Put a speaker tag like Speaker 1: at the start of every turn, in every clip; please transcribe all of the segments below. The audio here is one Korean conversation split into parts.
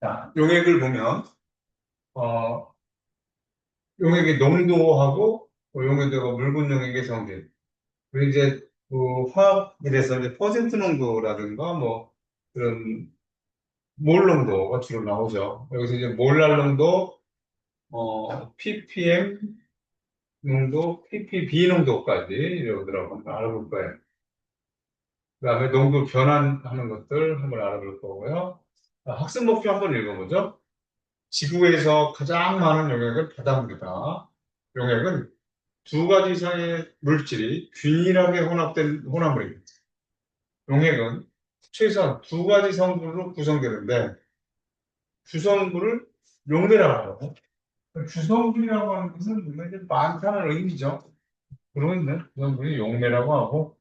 Speaker 1: 자, 용액을 보면, 어, 용액의 농도하고, 용액하고 묽은 용액의 성질. 그리고 이제, 화학에서 이제 퍼센트 농도라든가, 그런 몰 농도가 주로 나오죠. 여기서 이제 몰랄 농도, ppm 농도, ppb 농도까지 이러더라고 한번 알아볼 거예요. 그 다음에 농도 변환하는 것들 한번 알아볼 거고요. 학습 목표 한번 읽어보죠. 지구에서 가장 많은 용액을 바다입니다. 용액은 두 가지 이상의 물질이 균일하게 혼합된 혼합물입니다. 용액은 최소한 두 가지 성분으로 구성되는데 주성분을 용매라고 하고 주성분이라고 하는 것은 물론 이제 많다는 의미죠. 그러고 있는 주성분이 용매라고 하고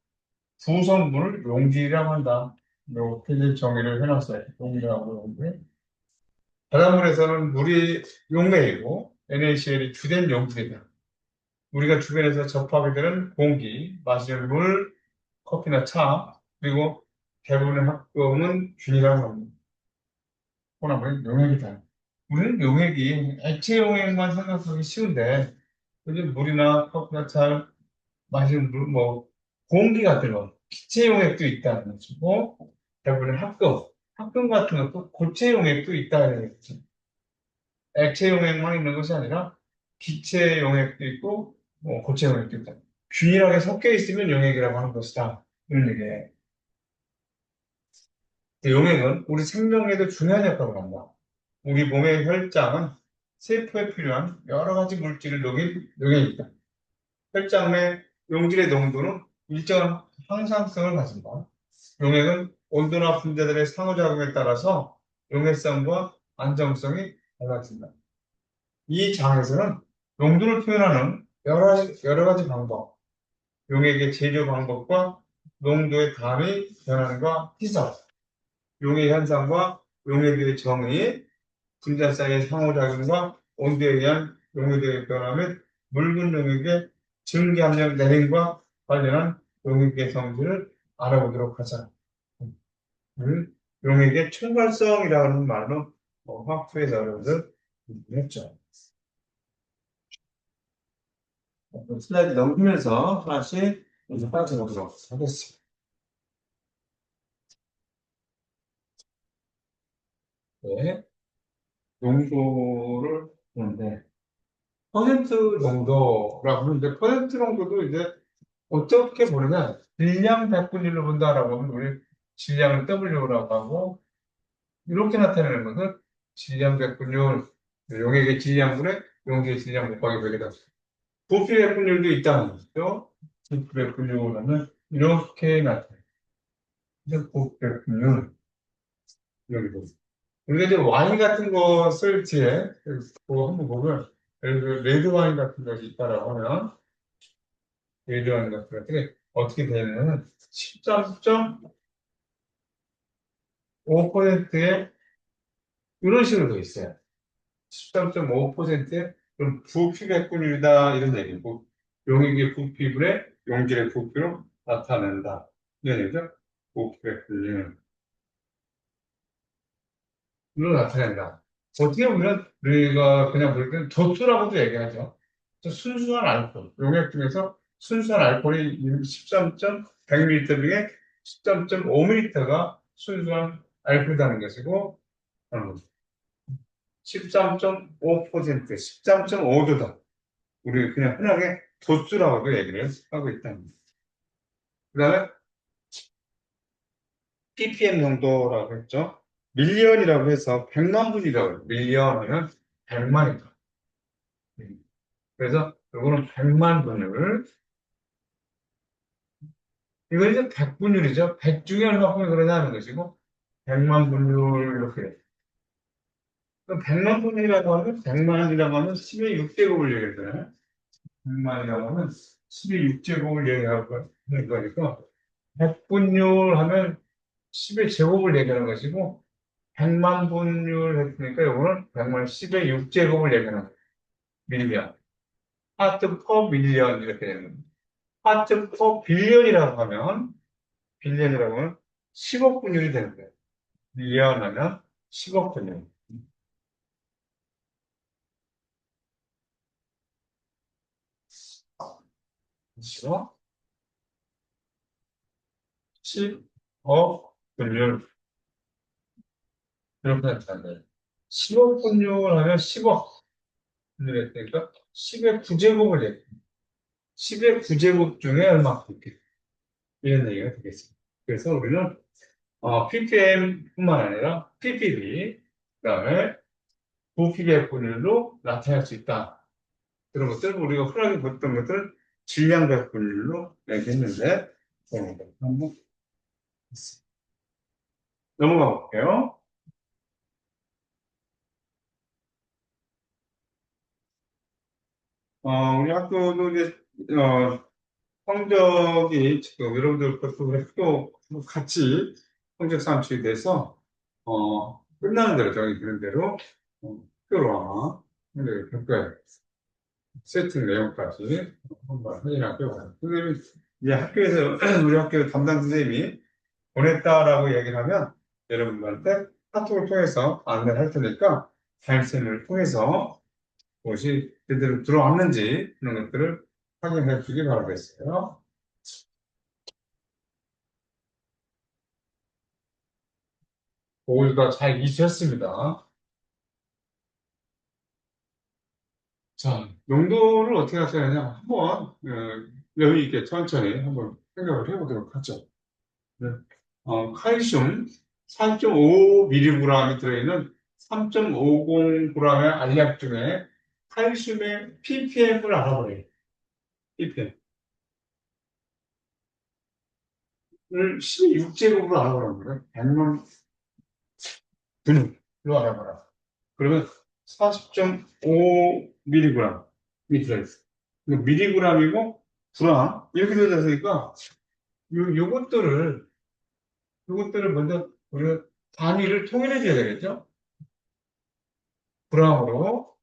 Speaker 1: 부성분을 용질이라고 한다. 이렇게 이제 정의를 해놨어요. 용매하고 용매. 바닷물에서는 물이 용매이고 NaCl이 주된 용질이다. 우리가 주변에서 접하게 되는 공기, 마시는 물, 커피나 차, 그리고 대부분의 합금은 균이라고 합니다. 혼합은 용액이다. 우리는 용액이 액체 용액만 생각하기 쉬운데, 요즘 물이나 커피나 차, 마시는 물, 공기 같은 거, 기체 용액도 있다는 것이고, 대부분의 합금 같은 것도 고체 용액도 있다는 거죠. 액체 용액만 있는 것이 아니라 기체 용액도 있고 고체 용액도 있다. 균일하게 섞여 있으면 용액이라고 하는 것이다. 이런 얘기예요. 용액은 우리 생명에도 중요한 역할을 한다. 우리 몸의 혈장은 세포에 필요한 여러 가지 물질을 녹인 용액이다. 혈장 내 용질의 농도는 일정한 항상성을 가진다. 용액은 온도나 분자들의 상호작용에 따라서 용액성과 안정성이 달라진다. 이 장에서는 농도를 표현하는 여러 가지 방법, 용액의 제조 방법과 농도의 단위 변환과 희석, 용의 현상과 용액의 정의, 분자 사이의 상호작용과 온도에 의한 용액의 변화 및 묽은 용액의 증기압력 내림과 관련한 용액의 성질을 알아보도록 하자. 용액의 촉발성이라는 말로 화학부에서 여러분들 했죠. 슬라이드 넘기면서 하나씩 이제 빠져보도록 하겠습니다. 네, 농도를 보는데, 퍼센트 농도라고 하는데, 퍼센트 농도도 이제 어떻게 보느냐, 질량 100분의 1로 본다라고 하면, 우리 질량을 W라고 하고, 이렇게 나타내는 것은 질량 100분율, 용액의 질량분의 용기의 질량 곱하기 100이다. 부피 100분율도 있다는 거죠. 부피 100분율은 이렇게 나타내요. 부피 100분율, 여기도. 우리가 이제 와인 같은 것을 뒤에 그거 한번 보면 예를 들어 레드 와인 같은 것이 있다라고 하면 레드 와인 같은 것들이 어떻게 되냐면 13.5%의 이런 식으로 돼 있어요. 13.5%의 그럼 부피백분율이다 이런 얘기고 용액의 부피분의 용질의 부피로 나타낸다 이런 얘기죠. 부피백분율 로 나타낸다. 어떻게 보면 우리가 그냥 볼 때는 도수라고도 얘기하죠. 순수한 알코올, 용액 중에서 순수한 알코올이 13.100ml 중에 13.5ml가 순수한 알코올이라는 것이고 13.5%, 13.5도다. 우리 그냥 흔하게 도수라고도 얘기를 하고 있다는 거죠. 그 다음에 ppm 정도라고 했죠. 밀리언이라고 해서 100만 분이라고 해요. 밀리언이면 100만이다. 그래서 이거는 100만 분율. 이거 이제 100분율이죠. 100 중에 얼마큼이 그러냐는 것이고 100만 분율 이렇게. 그럼 100만 분율이라고 하면 100만이라고 하면 10의 6제곱을 얘기했잖아요. 100만이라고 하면 10의 6제곱을 얘기하는 거니까 100분율 하면 10의 제곱을 얘기하는 것이고 100만 분율 했으니까 이거는 100만 10의 6제곱을 얘기하는 거예요. 밀리언. 파트 퍼 밀리언 이렇게 되는 거예요. 파트 퍼 빌리언이라고 하면 10억 분율이 되는 거예요. 밀리언 하면 10억 분율. 그래서 10억 분율. 이렇게 나타난 거예요. 10억 분율 하면 10억 분율 했으니까 10의 9제곱을 냈 10의 9제곱 중에 얼마큼 있겠 이런 얘기가 되겠습니다. 그래서 우리는 ppm뿐만 아니라 ppb, 그다음에 부피계 분율로 나타낼 수 있다. 그런 것들 우리가 흔하게 봤던 것들은 질량백 분율로 얘기했는데 한번 넘어가 볼게요. 우리 학교도 이제 성적이 지금 여러분들 것도 우리 학교 같이 성적 산출이 돼서 끝나는 대로 저희 그런 대로 학교로 아마 평가에 세팅 내용까지 한번 확인할게요. 선생님이 이제 학교에서 우리 학교 담당 선생님이 보냈다라고 얘기를 하면 여러분들한테 카톡을 통해서 안내를 할 테니까 발생을 통해서 무엇이 제대로 들어왔는지 그런 것들을 확인해 주기 바라겠어요. 모두가 잘 이수했습니다. 자, 용도를 어떻게 하셔야 하냐 한번 여유 있게 천천히 한번 생각을 해보도록 하죠. 네. 칼슘 4.5mg이 들어있는 3.50g의 알약 중에 칼슘의 ppm을 알아보래요. ppm을 16제곱으로 알아보라는 거예요. 100만 분으로 알아보라. 그러면 40.5mg이 들어있어요. 미리그램이고 그램 이렇게 되어있으니까 요것들을 먼저 우리가 단위를 통일해 줘야 되겠죠? 그램으로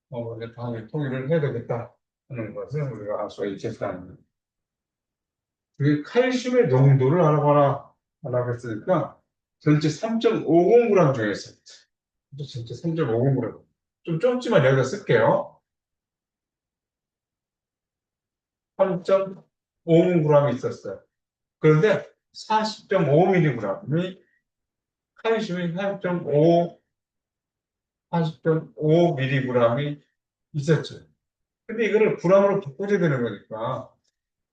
Speaker 1: 먼저 단위 통일을 해야 되겠다 하는 것을 우리가 알 수가 있겠다는 그게 칼슘의 농도를 알아봐라 라고 했으니까 전체 3.50g 중에서 전체 3.50g 좀 좁지만 여기다 쓸게요. 3.50g이 있었어요. 그런데 40.5mg이 칼슘이 40.5mg이 있었죠. 근데 이거를 g으로 바꿔줘야 되는 거니까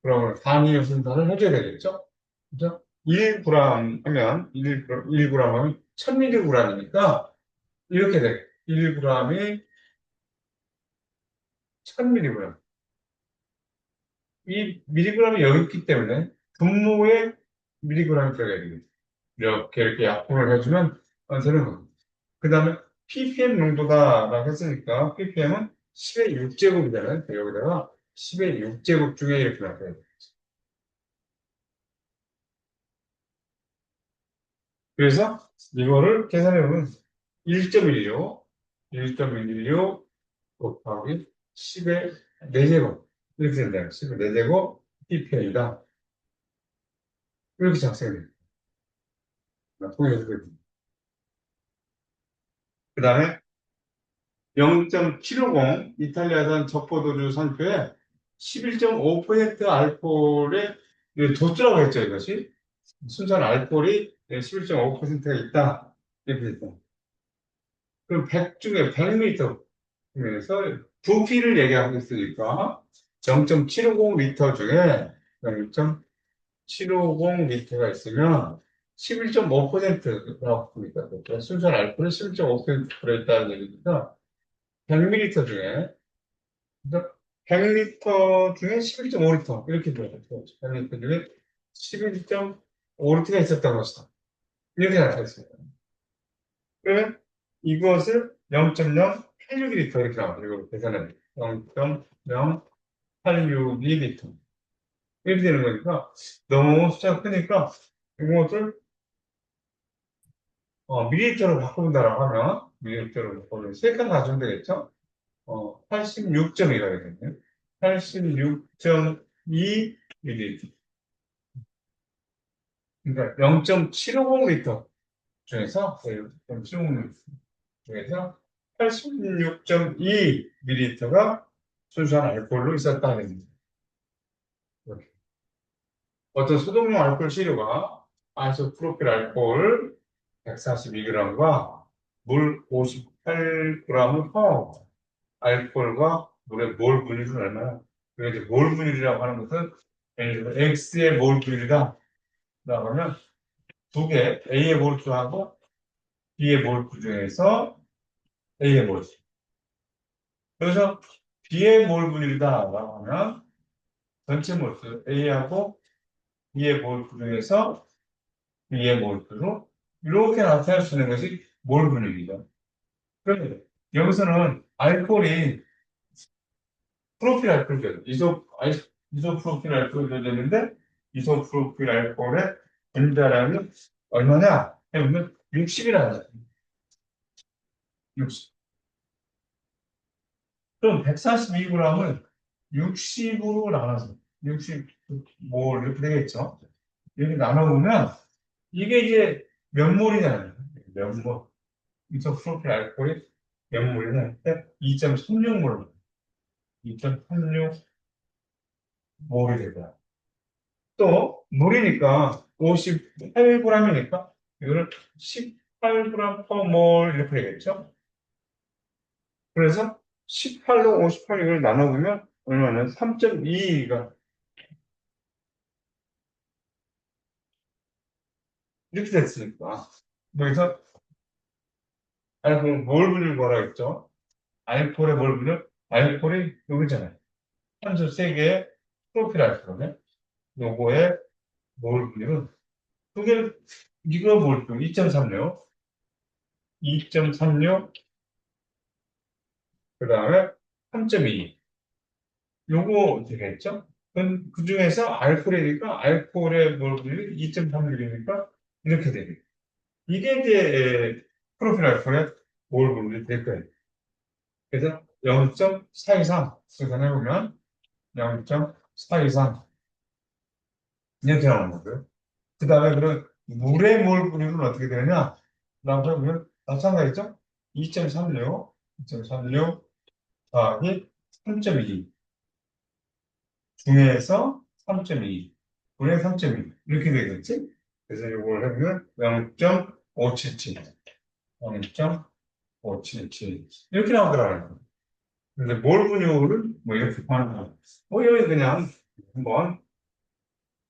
Speaker 1: 그러면 단위 분산을 해줘야 되겠죠? 그죠? 1g 하면 1g 하면 1000mg이니까 이렇게 돼. 1g이 1000mg. 이 미리그램이 여기 있기 때문에 분모에 미리그램이 들어가야 되겠죠. 이렇게 약분을 해주면 되는 겁니다. 그 다음에 ppm 농도다라고 했으니까 ppm은 10의 6제곱이잖아요. 여기다가 10의 6제곱 중에 이렇게 나타나요. 그래서 이거를 계산해보면 1.16, 1.16 곱하기 10의 4제곱 이렇게 된다요. 10의 4제곱 ppm이다. 이렇게 작성이 됩니다. 통일해서 그 다음에 0.750 이탈리아산 적포도주 산표에 11.5% 알코올의 도수라고 했죠, 이것이. 순수한 알코올이 11.5%가 있다. 이렇게 됐다. 그럼 100 중에 100리터 중에서 부피를 얘기하겠으니까 0.750 리터 중에 0.750 리터가 있으면 11.5%라고 봅니다. 순수한 알코올이 11.5% 들어있다는 얘기니까 100ml 중에 100리터 중에 11.5리터 이렇게 들어요. 100리터 중에 11.5리터가 있었던 것이다. 이렇게 나타났습니다. 그러면 이것을 0.086리터 이렇게 나와요. 이걸 계산하면 0.086리터 이렇게 되는 거니까 너무 숫자가 크니까 이것을 밀리리터로 바꾼다라고 하면 밀리리터로 바꾸면 세칸 가져오면 되겠죠? 86점이라 되겠네요. 86.2ml. 그러니까 0.750리터 중에서 0.750리터 중에서 86.2ml가 순수한 알코올로 있었다는 겁니다. 이렇게. 어떤 소독용 알코올 시료가 아이소프로필 알코올 142g과 물 58g을 퍼 알코올과 물의 몰 분율은 얼마나? 그게 이제 몰 분율이라고 하는 것은 예를 들어 X의 몰 분율이다. 그러면 두 개, A의 몰수하고 B의 몰수 중에서 A의 몰수. 그래서 B의 몰 분율이다라고 하면 전체 몰수 A하고 B의 몰수 중에서 B의 몰수로 이렇게 나타낼 수 있는 것이 몰 분율이죠. 그런데 여기서는 알코올이 프로필 알코올이죠. 이소프로필 알코올이 되는데 이소프로필 알코올의 분자량이 얼마냐? 해보면 60이라는 거예요. 60. 그럼 142g을 60으로 나눠서 60, 뭐 이렇게 되겠죠. 이렇게 나눠보면 이게 이제 몇 몰이냐는 몇 몰. 이소프로필 알코올이 몇 몰이냐? 2.36몰. 2.36몰이 되더라. 또 물이니까 58g이니까 이거를 18g per mol 이렇게 되겠죠? 그래서 18로 58 이걸 나눠보면 얼마나 3.2가 이렇게 됐으니까 여기서 알코올 몰 분율 뭐라 했죠? 알코올의 몰 분율 알코올이 여기잖아요. 탄소 3개의 프로필 알코올이네. 요거의 몰 분율은 두 개, 이거 몰 분율 2.36 2.36 그 다음에 3.2 요거 되겠죠? 그 중에서 알코올이니까 알코올의 몰분율이 2.3mm니까 이렇게 됩니다. 이게 이제 프로필 알코올의 몰분율이 될 거예요. 그래서 0.423 계산해보면 0.423 이렇게 나오는 거고요. 그 다음에 그런 물의 몰분율은 어떻게 되느냐? 라고 하면 마찬가지죠? 2.36, 2.36 더하기 3.2 중에서 3.2, 분의 3.2 이렇게 되겠지? 그래서 이걸 해보면 0.577, 0.577 이렇게 나오더라고요. 근데 몰 분율을 뭐 이렇게 하는 거. 여기 그냥 한번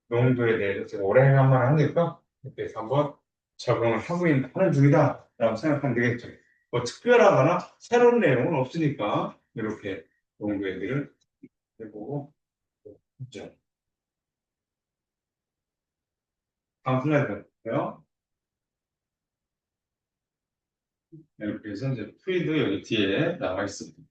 Speaker 1: 농도에 대해서 제가 오래간만 하니까 이렇게 해서 한번 적응을 하는 중이다라고 생각하면 되겠죠. 뭐 특별하거나 새로운 내용은 없으니까 이렇게 농도에 대해서 해보고 있죠. 다음 슬라이드 볼게요. 이렇게 해서 이제 프리도 여기 뒤에 나와 있습니다.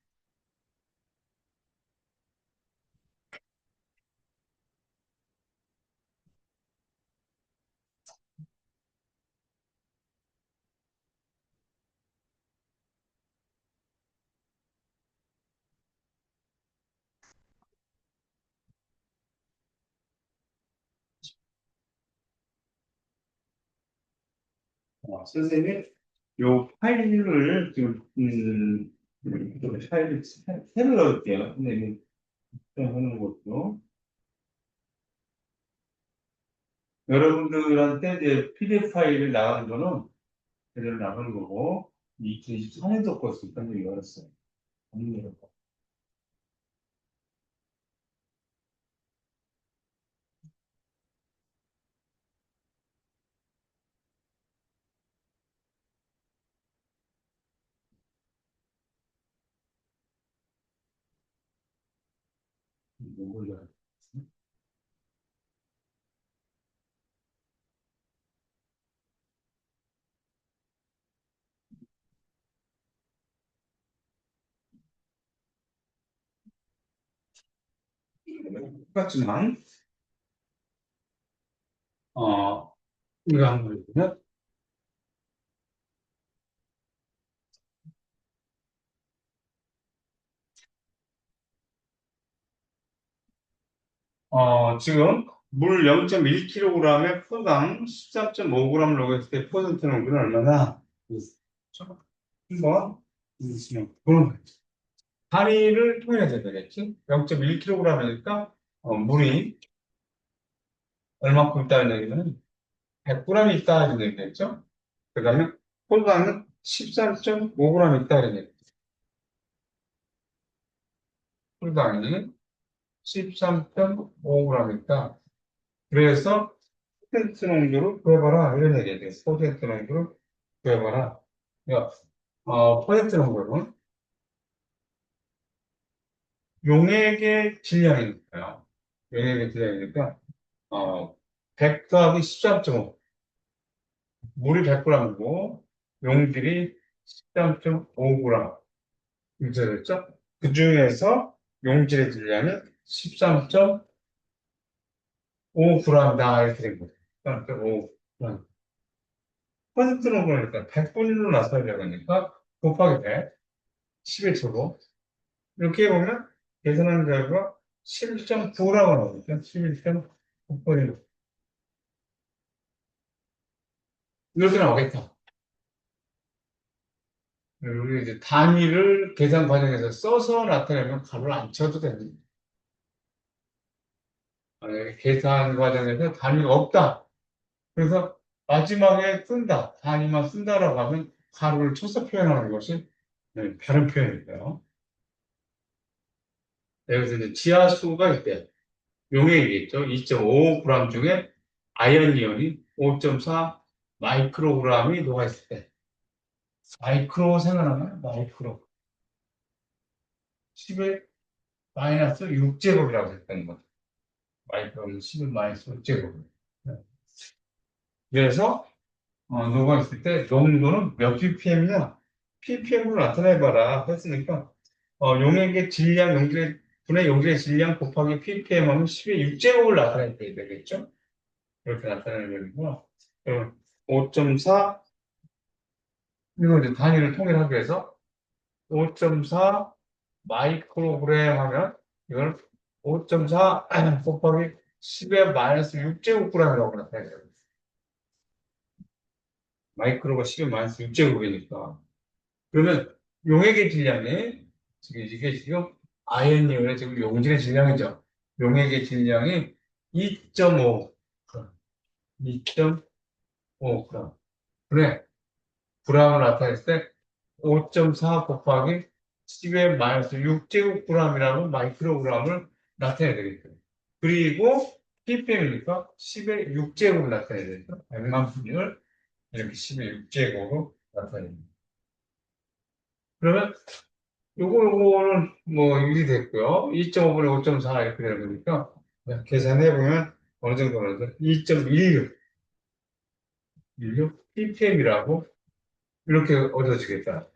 Speaker 1: 선생님이 요 파일을 지금 파일 새로 넣을게요. 선생님이 하는 것도 여러분들한테 이제 PDF 파일을 나가는 거는 제대로 나가는 거고 2024년도 것을 선생님이 열었어요. 아니면 이걸 열었어요. 똑같지만 우리가 한번 보면 지금 물 0.1kg에 포당 13.5g을 녹였을 때 퍼센트 농도는 얼마나? 한번 보는 거지. 단위를 통일해야 되겠지? 0.1kg이니까 물이 얼마큼 있다는 얘기는 100g이 있다는 얘기겠죠? 그 다음에 포당은 13.5g 있다는 얘기. 포당이 13.5g 있다. 그래서 퍼센트 농도를 구해봐라. 이런 얘기예요. 퍼센트 농도를 구해봐라. 그러니까, 퍼센트 농도는 용액의 질량이니까요. 용액의 질량이니까, 100 더하기 13.5. 물이 100g이고, 용질이 13.5g. 이렇게 됐죠? 그 중에서 용질의 질량이 13.5g다. 이렇게 된 거죠. 13.5g. 퍼센트로 보니까 100분위로 나서야 되니까 곱하기 100, 11초로. 이렇게 보면 계산하는 결과 11.9라고 나오니까 11.9분위 이렇게 나오겠다. 우리 이제 단위를 계산 과정에서 써서 나타내면 값을 안 쳐도 됩니다. 만약에 계산 과정에서 단위가 없다. 그래서 마지막에 쓴다. 단위만 쓴다라고 하면 가루를 쳐서 표현하는 것이 바른 표현이고요. 여기서 이제 지하수가 있대요. 용액이겠죠. 2.5g 중에 아연 이온이 5.4 마이크로그램이 녹아있을 때. 마이크로 생각나면 마이크로. 10의 마이너스 6제곱이라고 했던 거. 마이크로는 10의 마이너스 6제곱. 그래서 녹아있을 때 농도는 몇 ppm이냐? ppm으로 나타내봐라 했으니까 용액의 질량, 분의 용질의 질량 곱하기 ppm 하면 10의 6제곱을 나타내야 되겠죠? 이렇게 나타내는 거고요. 5.4 이거 이제 단위를 통일하기 위해서 5.4 마이크로그램 하면 이걸 5.4 곱하기 10의 마이너스 6제곱그램이라고 나타내요. 마이크로가 10의 마이너스 6제곱이니까. 그러면 용액의 질량이 지금 이게 지금 아연이온의 지금 용질의 질량이죠. 용액의 질량이 2.5 2.5g. 그래, g을 나타냈을 때 5.4 곱하기 10의 마이너스 6제곱g이라는 마이크로그램을 나타내야 되겠죠. 그리고 ppm이니까 10의 6제곱을 나타내야 되죠. 100만 분율 이렇게 10의 6제곱으로 나타냅니다. 그러면 요거는 뭐 일이 됐고요. 2.5분의 5.4 이렇게 되는 거니까 계산해보면 어느 정도 나오죠? 2.16 ppm이라고 이렇게 얻어지겠다.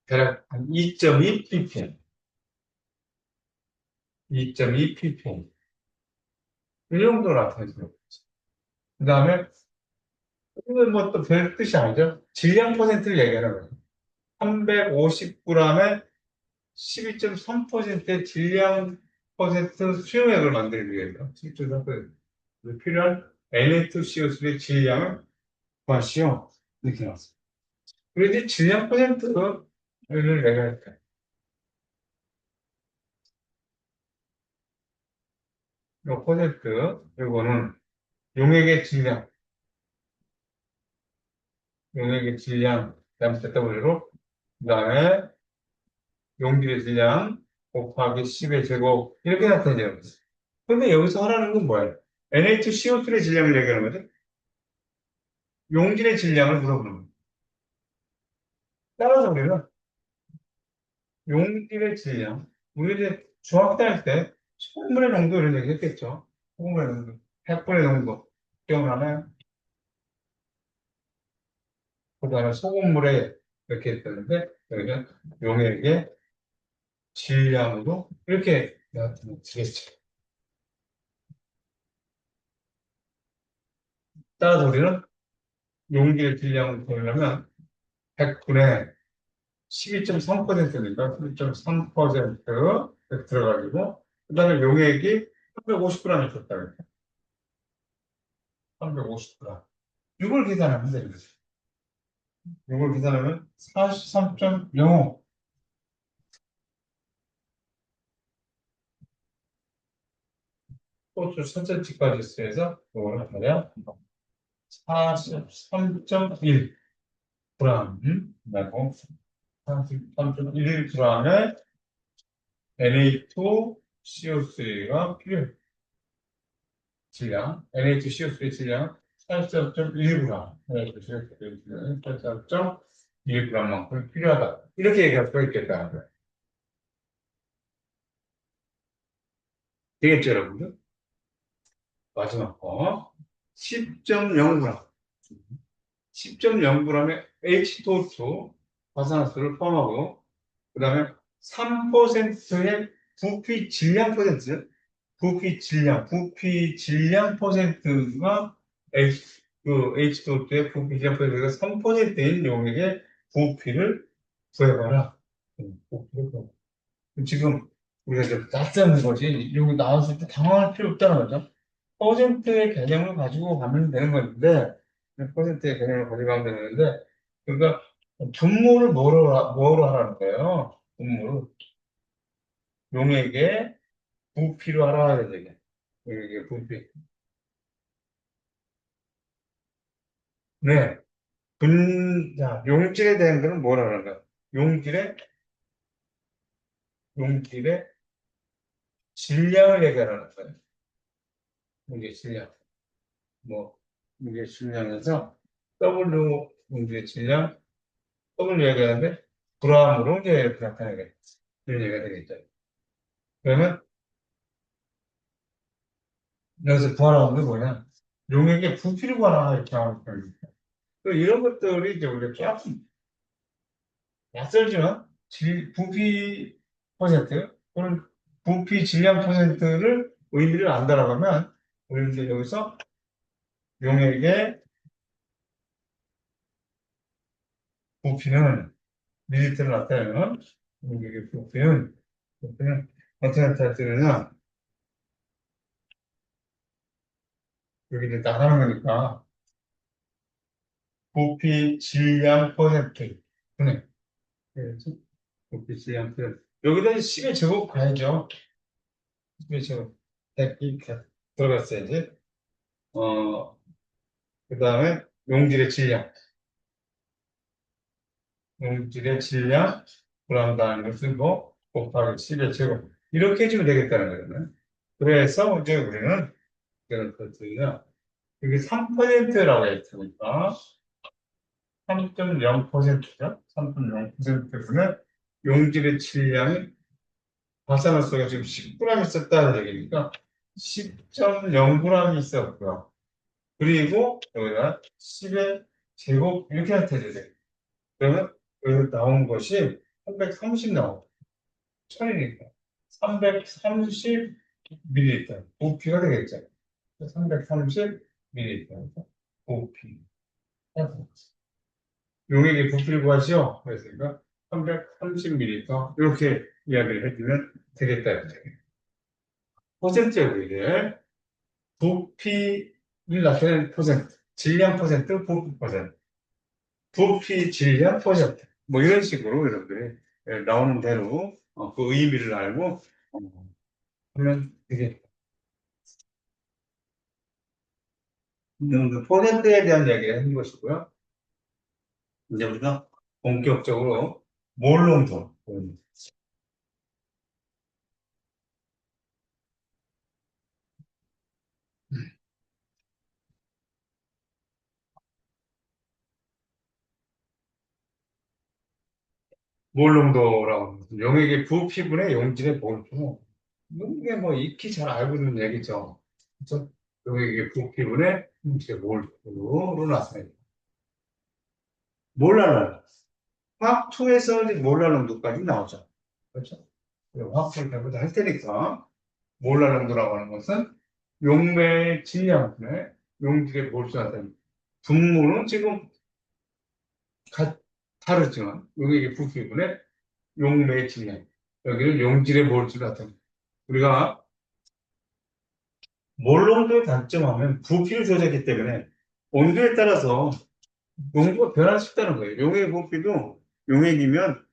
Speaker 1: 대략 한 2.2 ppm. 2.2 ppm. 이 정도 나타내죠. 그 다음에, 이건 뭐 또 별 뜻이 아니죠. 질량 퍼센트를 얘기하는 거예요. 350g에 12.3%의 질량 퍼센트 수용액을 만들기 위해서 12.3% 필요한 Na2CO3의 질량을 구하시오. 이렇게 나왔어요. 그리고 이제 질량 퍼센트를 내가 할까요? 이 퍼센트, 이거는 용액의 질량, 용액의 질량, 그 다음에 ZW로, 그 다음에 용질의 질량 곱하기 10의 제곱 이렇게 나타내죠. 근데 여기서 하라는 건 뭐예요? NH2CO3의 질량을 얘기하는 거죠. 용질의 질량을 물어보는 거예요. 따라서 우리는 용질의 질량, 우리 이제 중학교 다닐 때 소금물의 농도 이런 얘기 했겠죠. 소금물의 농도, 100분의 농도 기억나나요? 그 다음에 소금물에 이렇게 했었는데 여기는 용액의 질량으로 이렇게 나타내겠죠. 따라서 우리는 용질의 질량을 구하려면 100분의 12.3%니까 12.3% 들어가지고, 그 다음에 용액이 350g이 줬다. 350g. 이걸 계산하면 되는 거죠. 이걸 계산하면 43.05. 소주 1cm까지 해서 이걸 하면 43.1g. 라고 43.1g의 Na2CO3가 필요해. 질량, NH2CO3 질량 84.1g. 84.1g만큼 필요하다. 이렇게 얘기할 수가 있겠다는 거예요. 되겠죠, 여러분들? 마지막 거. 10.0g. 10.0g의 H2O2 화산화수를 포함하고, 그 다음에 3%의 부피 질량 퍼센트, 부피 질량 퍼센트가 H2O2의 부피 질량 퍼센트가 3%인 용액의 부피를 구해봐라. 부피를 구해봐라. 지금 우리가 이제 낯선 거지. 여기 나왔을 때 당황할 필요 없다는 거죠. 퍼센트의 개념을 가지고 가면 되는 건데, 퍼센트의 개념을 가지고 가면 되는데, 그러니까 분모를 뭐로 하라는 거예요? 분모를. 용액의 부피로 하라, 되게. 용액의 부피. 네. 자, 용질에 대한 거는 뭐라는 거야? 용질의 질량을 얘기하는 거예요. 용질 질량. 뭐, 용질 질량에서 용질의 질량, W 얘기하는데, g으로 이제 이렇게 나타내게. 이런 얘기가 되겠죠. 그러면 여기서 구하라는 게 뭐냐? 용액의 부피를 구하라 이렇게 하는 거예요. 이런 것들이 이제 우리가 조금 낯설지만 부피 퍼센트 또는 부피 질량 퍼센트를 의미를 안 달아가면 우리는 여기서 용액의 부피는 밀리터를 나타내면 용액의 부피는 어떻게 나타내느냐? 여기 이제 나가는 거니까 부피 질량 퍼센트 분해. 그래서 부피 질량 퍼센트. 여기다 10의 제곱 가야죠. 10의 제곱. 100이 들어갔어야지. 그 다음에 용질의 질량, 그런다는 것을 뭐 곱하기 10의 제곱. 이렇게 해주면 되겠다는 거예요. 그래서 이제 우리는 이런 것들이냐. 여기 3%라고 했으니까 3.0%죠. 3.0%분의 용질의 질량이 발산화수가 지금 10g 있었다는 얘기니까 10.0g 있었고요. 그리고 여기다 10의 제곱 이렇게 나타내야 돼요. 그러면 여기 나온 것이 330 나오고 1000이니까 330ml 부피가 되겠죠. 330ml 부피. 용액의 부피를 구하시오. 그랬으니까 330ml 이렇게 이야기를 해주면 되겠다. 퍼센트예요, 이게. 부피를 나타내는 퍼센트, 질량 퍼센트, 부피 퍼센트. 부피, 질량, 퍼센트. 뭐 이런 식으로 여러분들이 나오는 대로 그 의미를 알고 하면 되게 그 퍼센트에 대한 이야기를 하는 것이고요. 이제 우리가 본격적으로 몰롱도 몰롱도라고 합니다. 용액의 부피분의 용질의 몰수. 이게 뭐 익히 잘 알고 있는 얘기죠. 그래서 용액의 부피분의 용질의 몰수로 나타냅니다. 몰랄 화학2에서 몰랄 농도까지 나오죠. 그렇죠? 화학을 배우다 할 테니까 몰랄 농도라고 하는 것은 용매의 질량분의 용질의 몰수한다는 분모는 지금 다르지만 용액의 부피분의 용매의 질량. 여기는 용질의 몰줄 같은. 우리가 몰농도의 단점하면 부피를 조절했기 때문에 온도에 따라서 농도가 변할 수 있다는 거예요. 용액 부피도 용액이면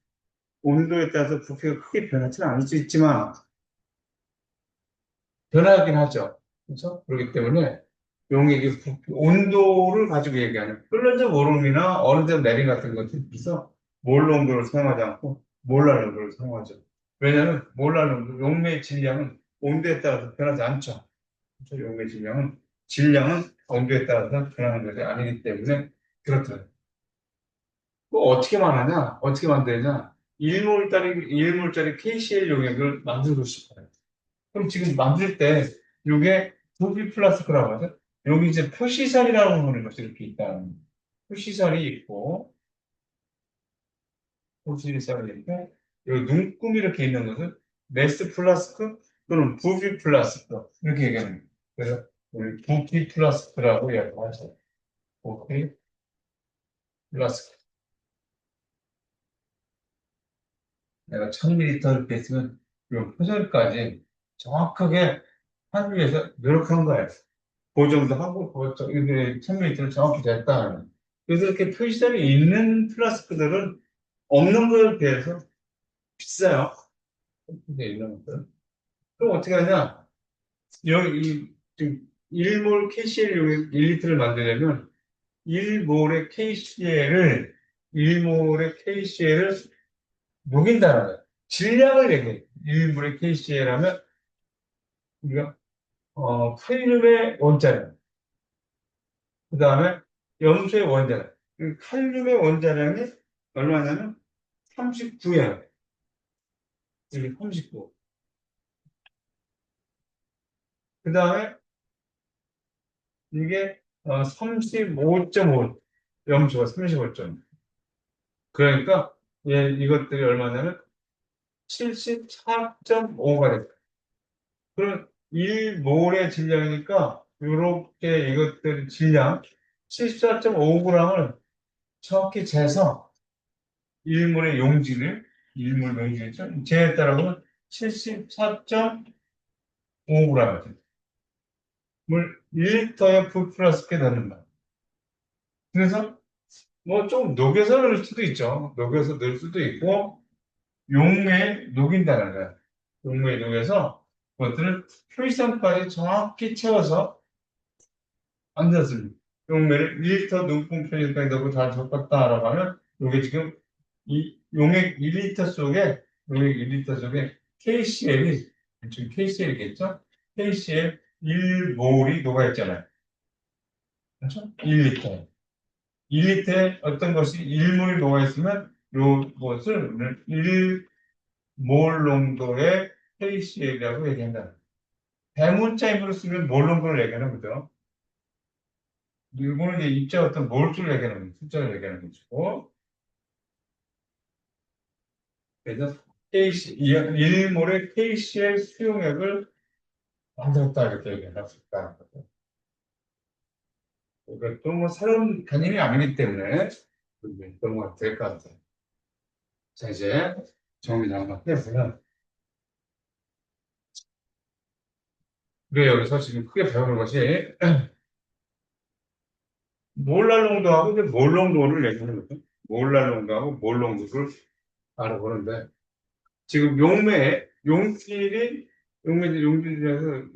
Speaker 1: 온도에 따라서 부피가 크게 변하지는 않을 수 있지만 변하긴 하죠. 그렇죠? 그렇기 때문에 용액의 부피, 온도를 가지고 얘기하는 끓는지 모름이나 어느 정도 내림 같은 것에 비해서 몰 농도를 사용하지 않고 몰랄 농도를 사용하죠. 왜냐하면 몰랄 농도, 용매의 질량은 온도에 따라서 변하지 않죠. 그렇죠? 용매의 질량은 온도에 따라서 변하는 것이 아니기 때문에 그렇다. 뭐 어떻게 말하냐? 어떻게 만드냐? 1몰짜리 KCl 용액을 만들고 싶어요. 그럼 지금 만들 때 이게 도비 플라스크라고 하죠. 여기 이제 표시살이라고 하는 것이 이렇게 있다. 표시살이 있고 표시살이 있고 여기 눈금이 이렇게 있는 것은 메스 플라스크 또는 부비 플라스크 이렇게 얘기하는 거예요. 그래서 우리 부비 플라스크라고 이야기하죠. 부비 플라스크. 내가 1000ml 이렇게 있으면 이 표절까지 정확하게 하기 위해서 노력한 거예요. 그 정도 하고, 이게 1000ml 정확히 됐다. 그래서 이렇게 표시점이 있는 플라스크들은 없는 거에 비해서 비싸요. 이게 있는 것들. 그럼 어떻게 하냐? 여기, 지금 1몰 KCl 용액 1리터를 만들려면 1몰의 KCl을, 1몰의 KCl을 녹인다는 거예요. 질량을 얘기해요. 1몰의 KCl 하면, 우리가, 칼륨의 원자량, 그 다음에 염소의 원자량. 칼륨의 원자량이 얼마냐면 39예요. 이게 39. 그 다음에 이게 35.5. 염소가 35점. 그러니까 이것들이 얼마냐면 74.5가 됐어요. 그럼 1몰의 질량이니까 이렇게 이것들 질량 74.5g을 정확히 재서 1몰의 용질을 1몰 용질이죠. 재에 따라서 74.5g 물 1리터에 불 플러스게 넣는다. 그래서 뭐 좀 녹여서 넣을 수도 있죠. 녹여서 넣을 수도 있고 용매에 녹인다는 거야. 용매에 녹여서 그것들을 표시선까지 정확히 채워서 만들었습니다. 용매를 1리터 눈금 표시선까지 넣고 다 섞었다라고 하면 이게 지금 이 용액 1리터 속에 용액 1리터 속에 KCl이 지금 KCl이겠죠? KCl 1몰이 녹아있잖아요. 그렇죠? 1리터. 1리터에 어떤 것이 1몰이 녹아있으면 이것을 1몰 농도의 KCl이라고 얘기한다. 대문자 힘으로 쓰면 몰 농도를 얘기하는 거죠. 이거는 이제 입자 어떤 몰수를 얘기하는 거죠. 숫자를 얘기하는 것이고. 그래서 KC, 1몰의 KCl 수용액을 만들었다 이렇게 얘기할 수 있다는 거죠. 이것도 뭐 새로운 개념이 아니기 때문에 넘어가도 될 것 같아요. 자, 이제 정리를 한번 해보면 우리가 여기서 지금 크게 배우는 것이 몰랄농도하고 이제 몰농도를 얘기하는 거죠. 몰랄농도하고 몰농도를 알아보는데 지금 용질에서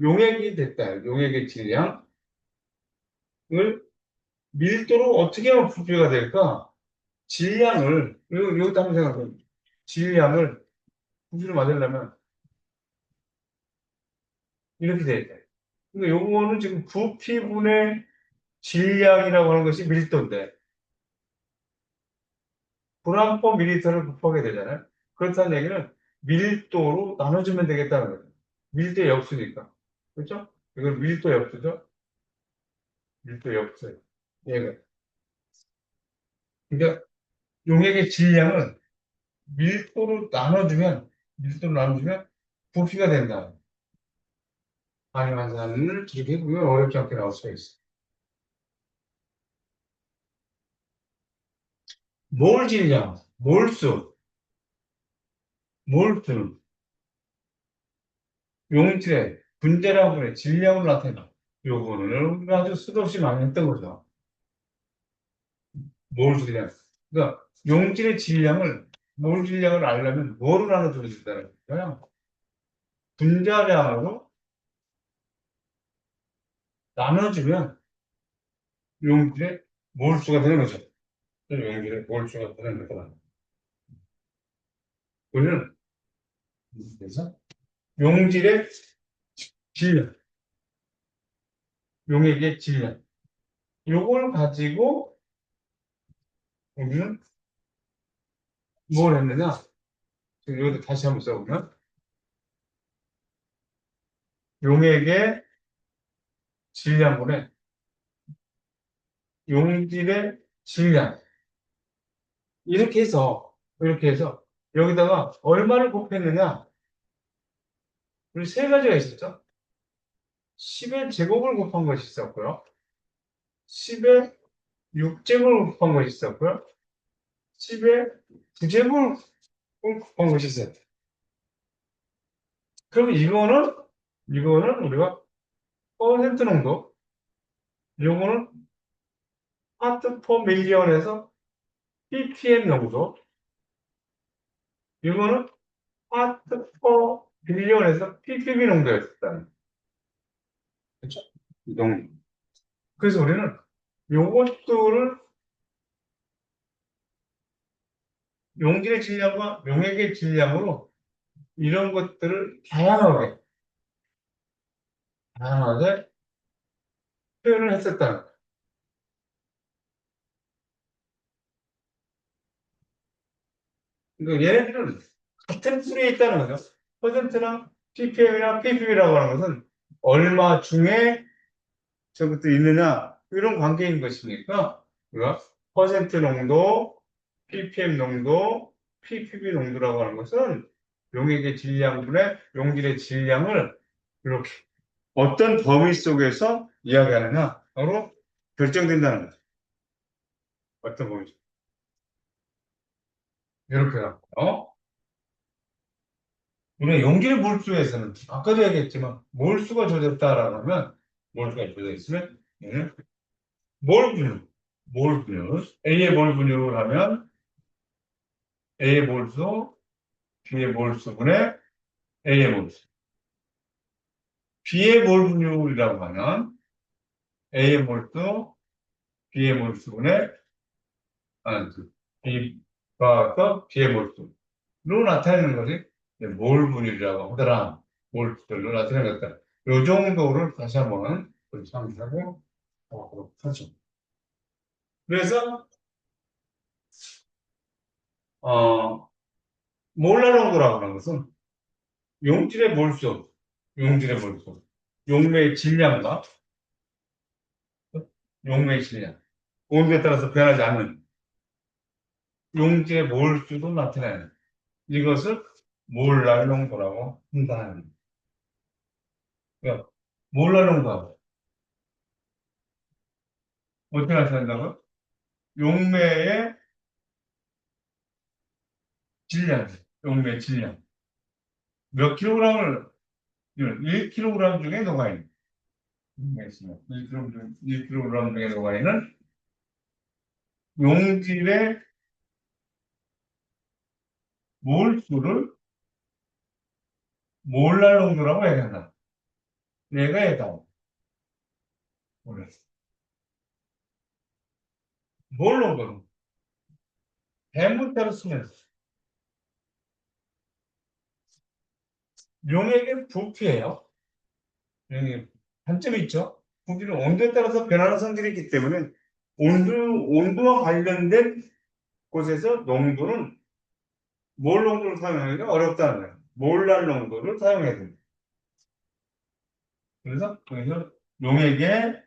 Speaker 1: 용액이 됐다. 용액의 질량을 밀도로 어떻게 하면 부피가 될까? 여기다 한번 생각해요. 질량을 부피를 만들려면 이렇게 돼야 돼. 근데 요거는 지금 부피분의 질량이라고 하는 것이 밀도인데 불암퍼 밀리터를 곱하게 되잖아요. 그렇다는 얘기는 밀도로 나눠주면 되겠다는 거죠. 밀도의 역수니까. 그렇죠? 이걸 밀도 역수죠? 밀도 역수. 얘가. 그러니까 용액의 질량은 밀도로 나눠주면 부피가 된다. 가능한 길게 보면 어렵지 않게 나올 수가 있어. 몰 질량, 몰수, 몰수, 용질의 분자량분의 질량을 나타낸다. 요거를 우리가 아주 수도 없이 많이 했던 거죠. 몰 질량. 그러니까 용질의 질량을, 몰 질량을 알려면 뭐로 나눠주면 된다는 거예요? 분자량으로 나눠주면 용질의 몰수가 되는 거죠. 용질의 몰수가 되는 거다. 우리는 그래서 용질의 질량, 용액의 질량, 요걸 가지고 우리는 뭘 했느냐? 지금 여기다 다시 한번 써보면 용액의 질량분의 용질의 질량 이렇게 해서 여기다가 얼마를 곱했느냐? 우리 세 가지가 있었죠. 10의 제곱을 곱한 것이 있었고요. 10의 6제곱을 곱한 것이 있었고요. 10의 9제곱을 곱한 것이 있어요. 그럼 이거는 우리가 퍼센트 농도, 요거는 파트 퍼 밀리언에서 ppm 농도, 이거는 파트 퍼 빌리언에서 ppb 농도였다는. 그렇죠? 이 농도. 그래서 우리는 요것들을 용질의 질량과 용액의 질량으로 이런 것들을 다양하게 표현을 했었다는 거예요. 그러니까 얘네들은 같은 풀에 있다는 거죠. 퍼센트랑 ppm이랑 ppb라고 하는 것은 얼마 중에 저것도 있느냐 이런 관계인 것이니까 우리가 퍼센트 농도, ppm 농도, ppb 농도라고 하는 것은 용액의 질량분의 용질의 질량을 이렇게 어떤 범위 속에서 이야기하느냐로 결정된다는 거죠. 어떤 범위 속. 이렇게 갖고 우리가 용질 몰수에서는 아까도 얘기했지만 몰수가 조졌다라고 하면 몰수가 조져 있으면 몰 분유, 몰 분유, A의 몰 분유를 하면 A의 몰수, B의 몰수분의 A의 몰수. B의 몰 분유라고 하면 A의 몰수, B의 몰수분의 B가 또 B의 몰수로 나타내는 것이 몰 분유라고 하더라. 몰수로 나타내는 것다. 이 정도를 다시 한번 참고하고 하죠. 그래서 어, 몰라농도라고 하는 것은 용질의 몰수, 용질의 몰수, 용매의 질량과 용매의 질량, 온도에 따라서 변하지 않는 용질의 몰수도 나타내는 이것을 몰랄농도라고 한다는 거예요. 그러니까 몰랄농도하고 어떻게 나타낸다고? 용매의 질량, 용매의 질량. 몇 킬로그램을, 1kg 중에 녹아있는, 1kg 중에 녹아있는 용질의 몰수를 몰랄농도라고 얘기한다. 얘가 얘다. 몰농도는 대문자로 쓰면 용액의 부피예요. 용액 단점이 있죠. 부피는 온도에 따라서 변하는 성질이 있기 때문에 온도와 관련된 곳에서 농도는 몰 농도를 사용하기가 어렵다는 거예요. 몰랄 농도를 사용해야 됩니다. 그래서 거기서 용액의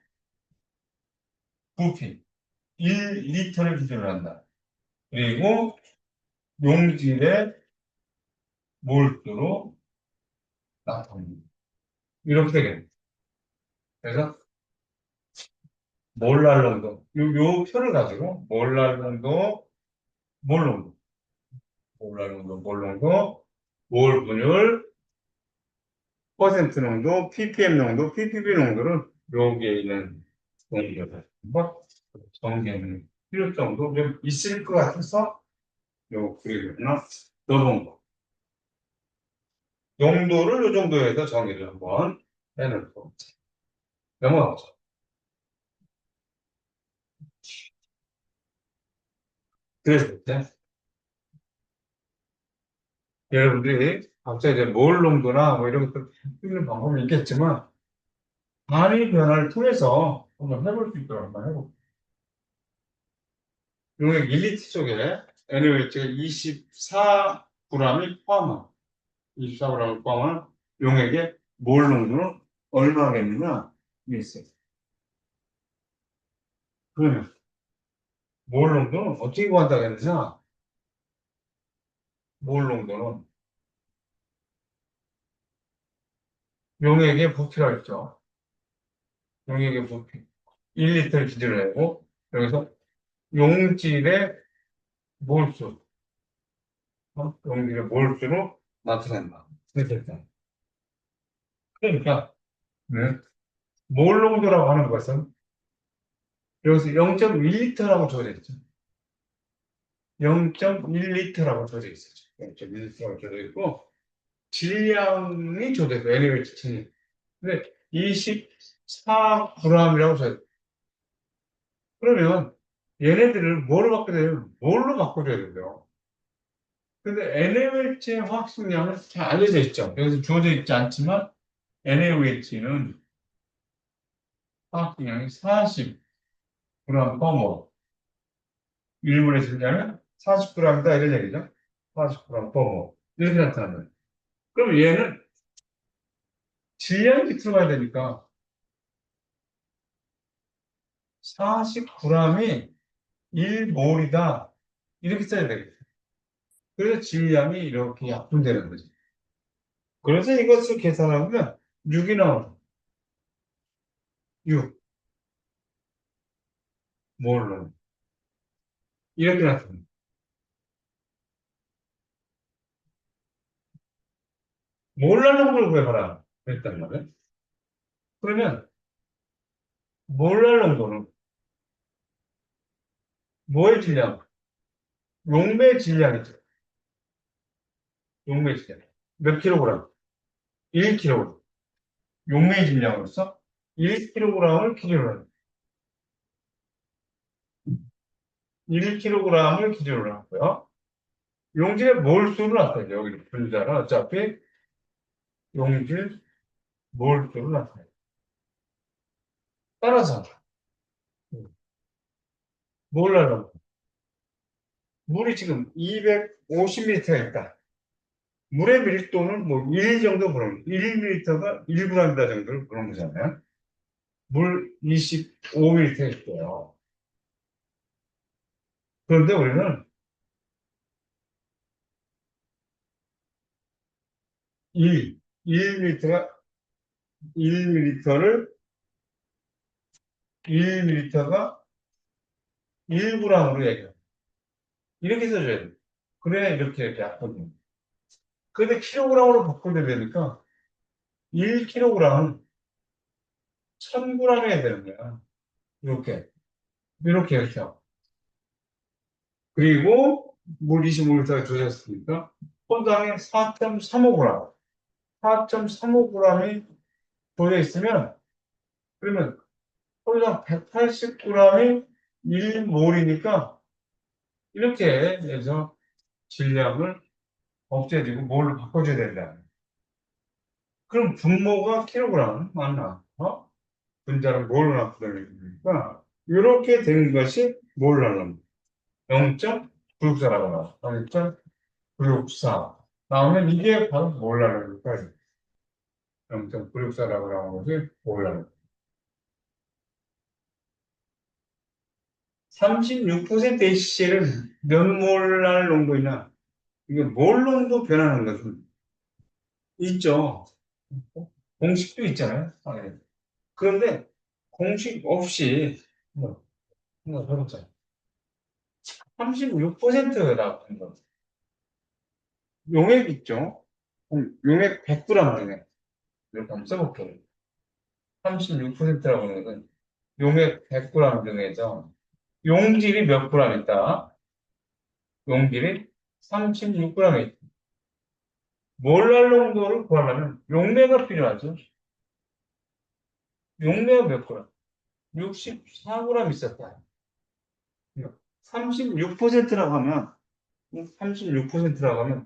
Speaker 1: 부피 1리터를 기준으로 한다. 그리고 용질의 몰수로 나타납니다. 이렇게 되겠습니다. 그래서 몰랄 농도, 요 표를 가지고 몰랄 농도, 몰 농도, 몰 농도, 몰 농도, 몰 분율, 퍼센트 농도, ppm 농도, ppb 농도는 여기에 있는 농도를 한번 정리하는 필요 정도 좀 있을 것 같아서 요 그리거나 넣어본 거. 농도를 요 정도에서 정의를 한번 해놓고 넘어가죠. 그래서 이제 여러분들이 각자 이제 몰 농도나 뭐 이런 것들 쓰는 방법이 있겠지만 단위 변화를 통해서 한번 해볼 수 있도록 한번 해볼게요. 용액 1리터 쪽에 NaOH가 24g이 포함한 24g을 포함한 용액의 몰 농도는 얼마겠느냐 이게 있어요. 그러면 몰 농도는 어떻게 구한다겠느냐? 몰 농도는 용액의 부피라 했죠. 용액의 부피 1리터를 기준으로 하고 여기서 용질의 몰수, 용질의 몰수로 나타낸다. 이렇게 했다. 그러니까 네. 몰 농도라고 하는 것은 여기서 0.1리터라고 적어져 있죠. 0.1리터라고 적어져 있었죠. 0.1리터라고 적어져 있고 질량이 적어져 있고 NaOH 근데 24g이라고 적어져 있어요. 그러면 얘네들을 뭐로 바꿔야 돼요? 뭘로 바꿔줘야 돼요? 근데 NaOH의 화학식량은 잘 알려져 있죠. 여기서 주어져 있지 않지만 NaOH는 화학식량이 40g per mol. 1분의 질량은 40g이다 이런 얘기죠. 40g per mol. 이렇게 나타나는 거예요. 그럼 얘는 질량이 들어가야 되니까 40g이 1몰이다. 이렇게 써야 되겠죠. 그래서 질량이 이렇게 약분되는 거죠. 그래서 이것을 계산하면 6이 나오죠. 6. 몰로. 이렇게 나타납니다. 몰라는 걸 구해봐라. 그랬단 말이에요. 그러면 몰라는 거는 뭐의 질량? 용매의 질량이죠. 용매의 질량. 몇 킬로그램? 1킬로그램. 용매의 질량으로서 1킬로그램을 기준으로 합니다. 1킬로그램을 기준으로 하고요. 용질의 몰수를 나타내죠. 여기 분자는 어차피 용질 몰수를 나타내요. 따라서 몰라는 거. 물이 지금 250ml가 있다. 물의 밀도는 뭐 1 정도 보는 1ml가 1g이다 정도를 보는 거잖아요. 물 25ml가 있고요. 그런데 우리는 1ml가 1ml를 1ml가 1g으로 얘기해요. 이렇게 써줘야 돼요. 그래야 이렇게 약분돼요. 근데 킬로그램으로 바꾸게 되니까 1kg은 1000g 해야 되는 거야. 이렇게. 이렇게 해서. 그리고 물 25리터가 조졌으니까 혼당에 4.35g. 4.35g이 조져 있으면 그러면 혼당 180g이 1몰이니까 이렇게 해서 질량을 없애지고 몰로 바꿔줘야 된다. 그럼 분모가 킬로그램 맞나? 분자를 몰로 나타내니까 이렇게 된 것이 몰라는 0.964라고 나와. 0.964 나오면 이게 바로 몰라는 거예요. 0.964라고 나오는 것이 몰라는 거예요. 36% HCl은 몇 몰랄 농도이나 이게 몰 농도 변하는 것은 있죠. 공식도 있잖아요. 네. 그런데 공식 없이 한번 해보자. 36%라고 하는 거. 용액 있죠? 용액 100g 중에 이렇게 한번 써볼게요. 36%라고 하는 것은 용액 100g 중에서 용질이 몇 g 있다? 용질이 36g 있다. 몰랄 농도를 구하려면 용매가 필요하죠. 용매가 몇 g? 64g 있었다. 36%라고 하면 36%라고 하면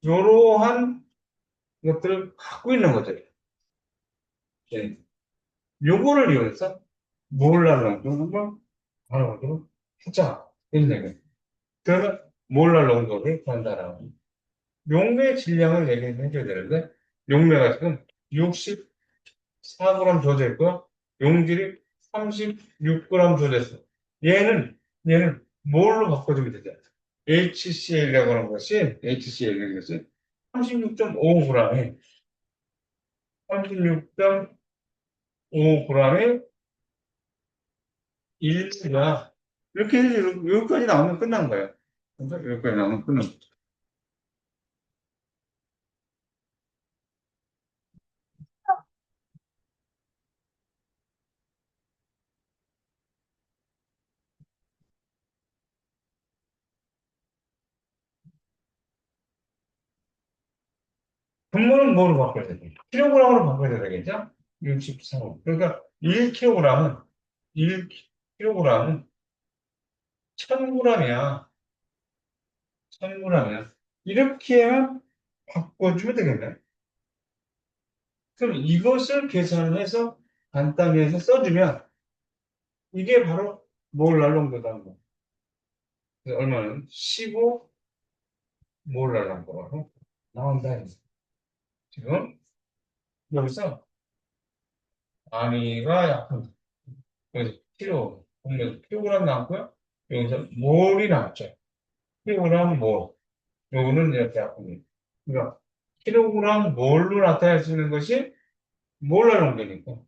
Speaker 1: 이러한 것들을 갖고 있는 거죠. 예. 요거를 이용해서 몰랄 농도 한번 알아보도록 하자. 이런 얘기. 그러면 몰랄 농도를 구한다라고. 용매의 질량을 얘기해 줘야 되는데 용매가 지금 64g 주어져 있고요. 용질이 36g 주어져 있어. 얘는 뭘로 바꿔주면 되죠? HCl이라고 하는 것이, HCl이라는 것이 36.5g에 36.5g에 1가 이렇게 해서 여기까지 나오면 끝난 거예요. 여기까지 나오면 끝난 거죠. 분모는 뭐로 바꿔야 되죠? 킬로그램으로 바꿔야 되겠죠? 64. 그러니까 1kg은 1kg은 1000g이야. 1000g이야. 이렇게만 바꿔주면 되겠네. 그럼 이것을 계산해서 간단히 해서 써주면 이게 바로 몰랄 농도다. 얼마는? 15 몰랄 농도라고 나온다. 지금 여기서 단위가 약분. 여기서 보면 킬로그램 나왔고요. 여기서 몰이 나왔죠. 킬로그램 몰. 요거는 이렇게 약분이. 그러니까 킬로그램 몰로 나타낼 수 있는 것이 몰랄 농도니까.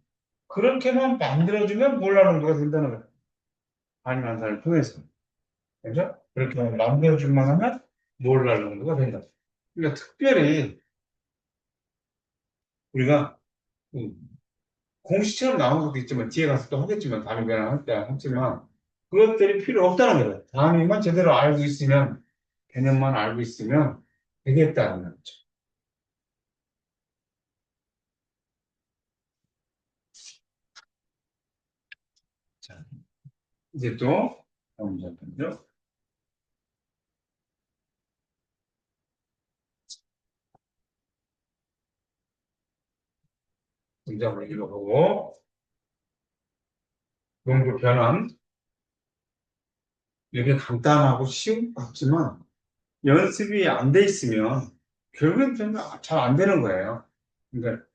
Speaker 1: 그렇게만 만들어주면 몰랄 농도가 된다는 거예요. 단위 환산을 통해서. 그죠? 그렇게 만들어줄만 하면 몰랄 농도가 된다. 그러니까 특별히 우리가 공식처럼 나온 것도 있지만 뒤에 가서 또 하겠지만 단위 변환할 때 하지만 그것들이 필요 없다는 거예요. 단위만 제대로 알고 있으면 개념만 알고 있으면 되겠다는 거죠. 자, 이제 또 다음 문제죠. 문장을 읽어보고 농도 변환 이게 간단하고 쉬운 것 같지만 연습이 안 돼 있으면 결국엔 잘 안 되는 거예요. 그러니까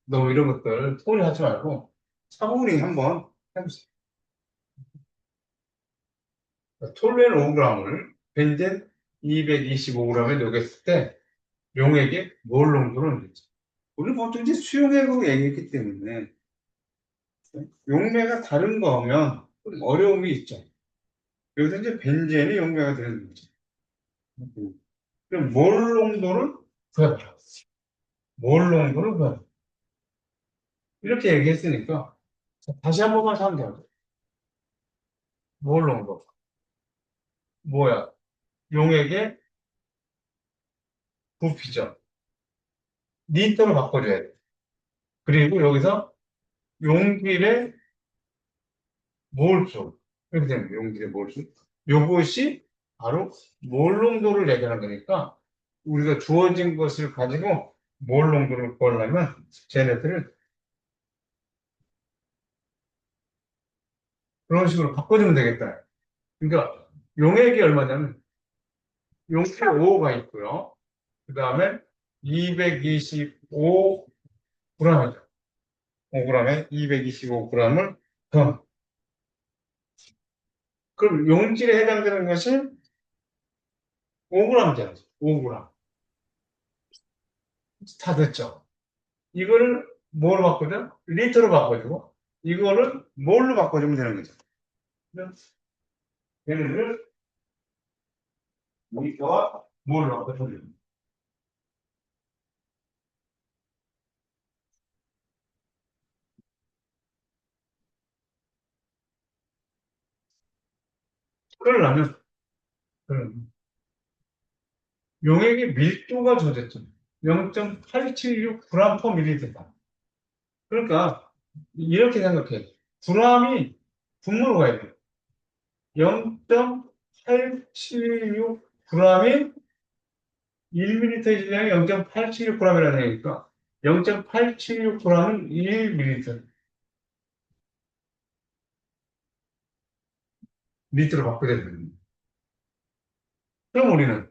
Speaker 1: 너무 이런 것들 토리 하지 말고 차분히 한번 해보세요. 톨루엔 5g을 벤젠 225g에 녹였을 때 용액의 몰 농도는 되죠. 우리 보통 이제 수용액으로 얘기했기 때문에 용매가 다른 거면 좀 어려움이 있죠. 여기서 이제 벤젠이 용매가 되는 거죠. 그럼 몰 농도를 구해봐라. 몰 농도를 구해봐라. 이렇게 얘기했으니까 다시 한 번만 하면 돼요. 몰 농도. 뭐야? 용액의 부피죠. 리터로 바꿔줘야 돼. 그리고 여기서 용질의 몰수. 이렇게 되면 용질의 몰수. 요것이 바로 몰 농도를 얘기하는 거니까 우리가 주어진 것을 가지고 몰 농도를 구하려면 쟤네들을 그런 식으로 바꿔주면 되겠다. 그러니까 용액이 얼마냐면 용액 5가 있고요. 그 다음에 225g이죠. 5g에 225g을 더. 그럼 용질에 해당되는 것이 5g이잖아요. 5g. 다 됐죠? 이거를 뭐로 바꾸죠? 리터로 바꿔주고, 이거를 뭘로 바꿔주면 되는 거죠. 얘네를 모니터와 뭘로 바꿔줍니다. 그러려면, 그러면 용액의 밀도가 조절점 0.876g/ml다. 그러니까 이렇게 생각해. g이 분모로 가야 돼. 0.876g이 1ml의 질량이 0.876g이라는 얘기니까 0.876g은 1ml. 리터로 바꿔야 되는. 그럼 우리는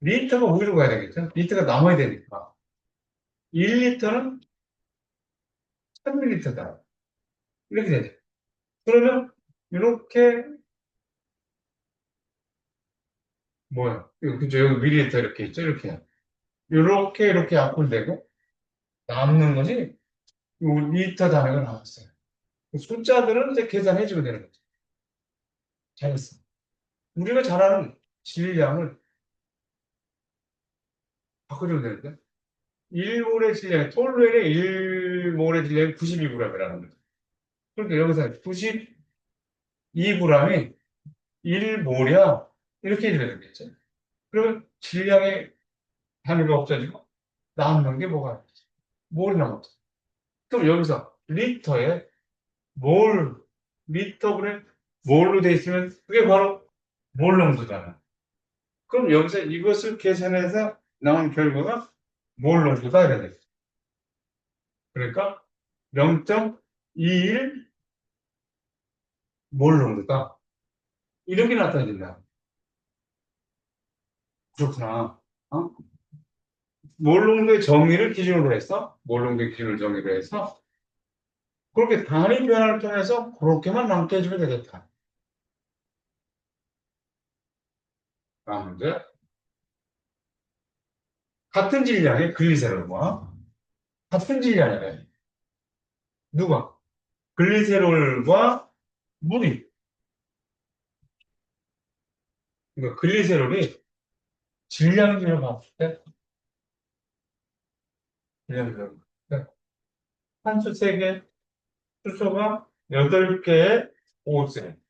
Speaker 1: 리터가 우위로 가야 되겠죠? 리터가 남아야 되니까. 1리터는 1000ml다. 이렇게 되죠. 그러면 이렇게 뭐야? 그죠? 여기 밀리리터 이렇게 있죠? 이렇게 약분되고 남는 것이 요 리터 단위가 나왔어요. 그 숫자들은 이제 계산해주면 되는 거죠. 잘했어. 우리가 잘 아는 질량을 바꿔주면 되는데 1몰의 질량, 톨루엔의 1몰의 질량이 92g이라는 거죠. 그러니까 여기서 92g이 1몰이야. 이렇게 해줘야 되겠죠. 그러면 질량의 단위가 없어지고 남는 게 뭐가 있지? 몰이 남았죠. 그럼 여기서 리터에 몰, 리터분의 몰로 돼 있으면 그게 바로 몰 농도잖아. 그럼 여기서 이것을 계산해서 나온 결과가 몰 농도다 이래 돼. 그러니까 0.21 몰 농도다. 이렇게 나타낸다. 그렇구나. 어? 몰 농도의 정의를 기준으로 해서, 몰 농도의 기준을 정의로 해서, 그렇게 단위 변화를 통해서 그렇게만 남게 해주면 되겠다. 다음 문제. 같은 질량의 글리세롤과 같은 질량이래. 누가? 글리세롤과 물이. 그러니까 글리세롤이 질량비를 봤을 때, 질량비를 봤을 때, 산소 3개, 수소가 8개의 오존.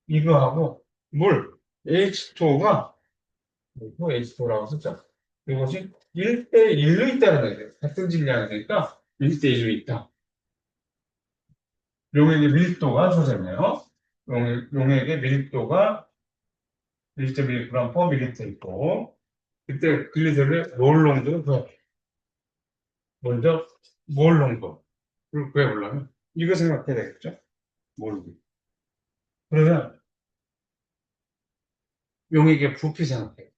Speaker 1: 이거하고 물, H2가, H2라고 썼죠. 이것이 1대1로 있다는 거예요. 같은 질량이니까 1대1로 있다. 용액의 밀도가 조제네요. 용액의 밀도가 1.1g/ml 있고, 그때 글리세롤의 몰 농도는 먼저 몰 농도를 구해보려면 이거 생각해야 되겠죠? 몰. 그러면 용액의 부피 생각해.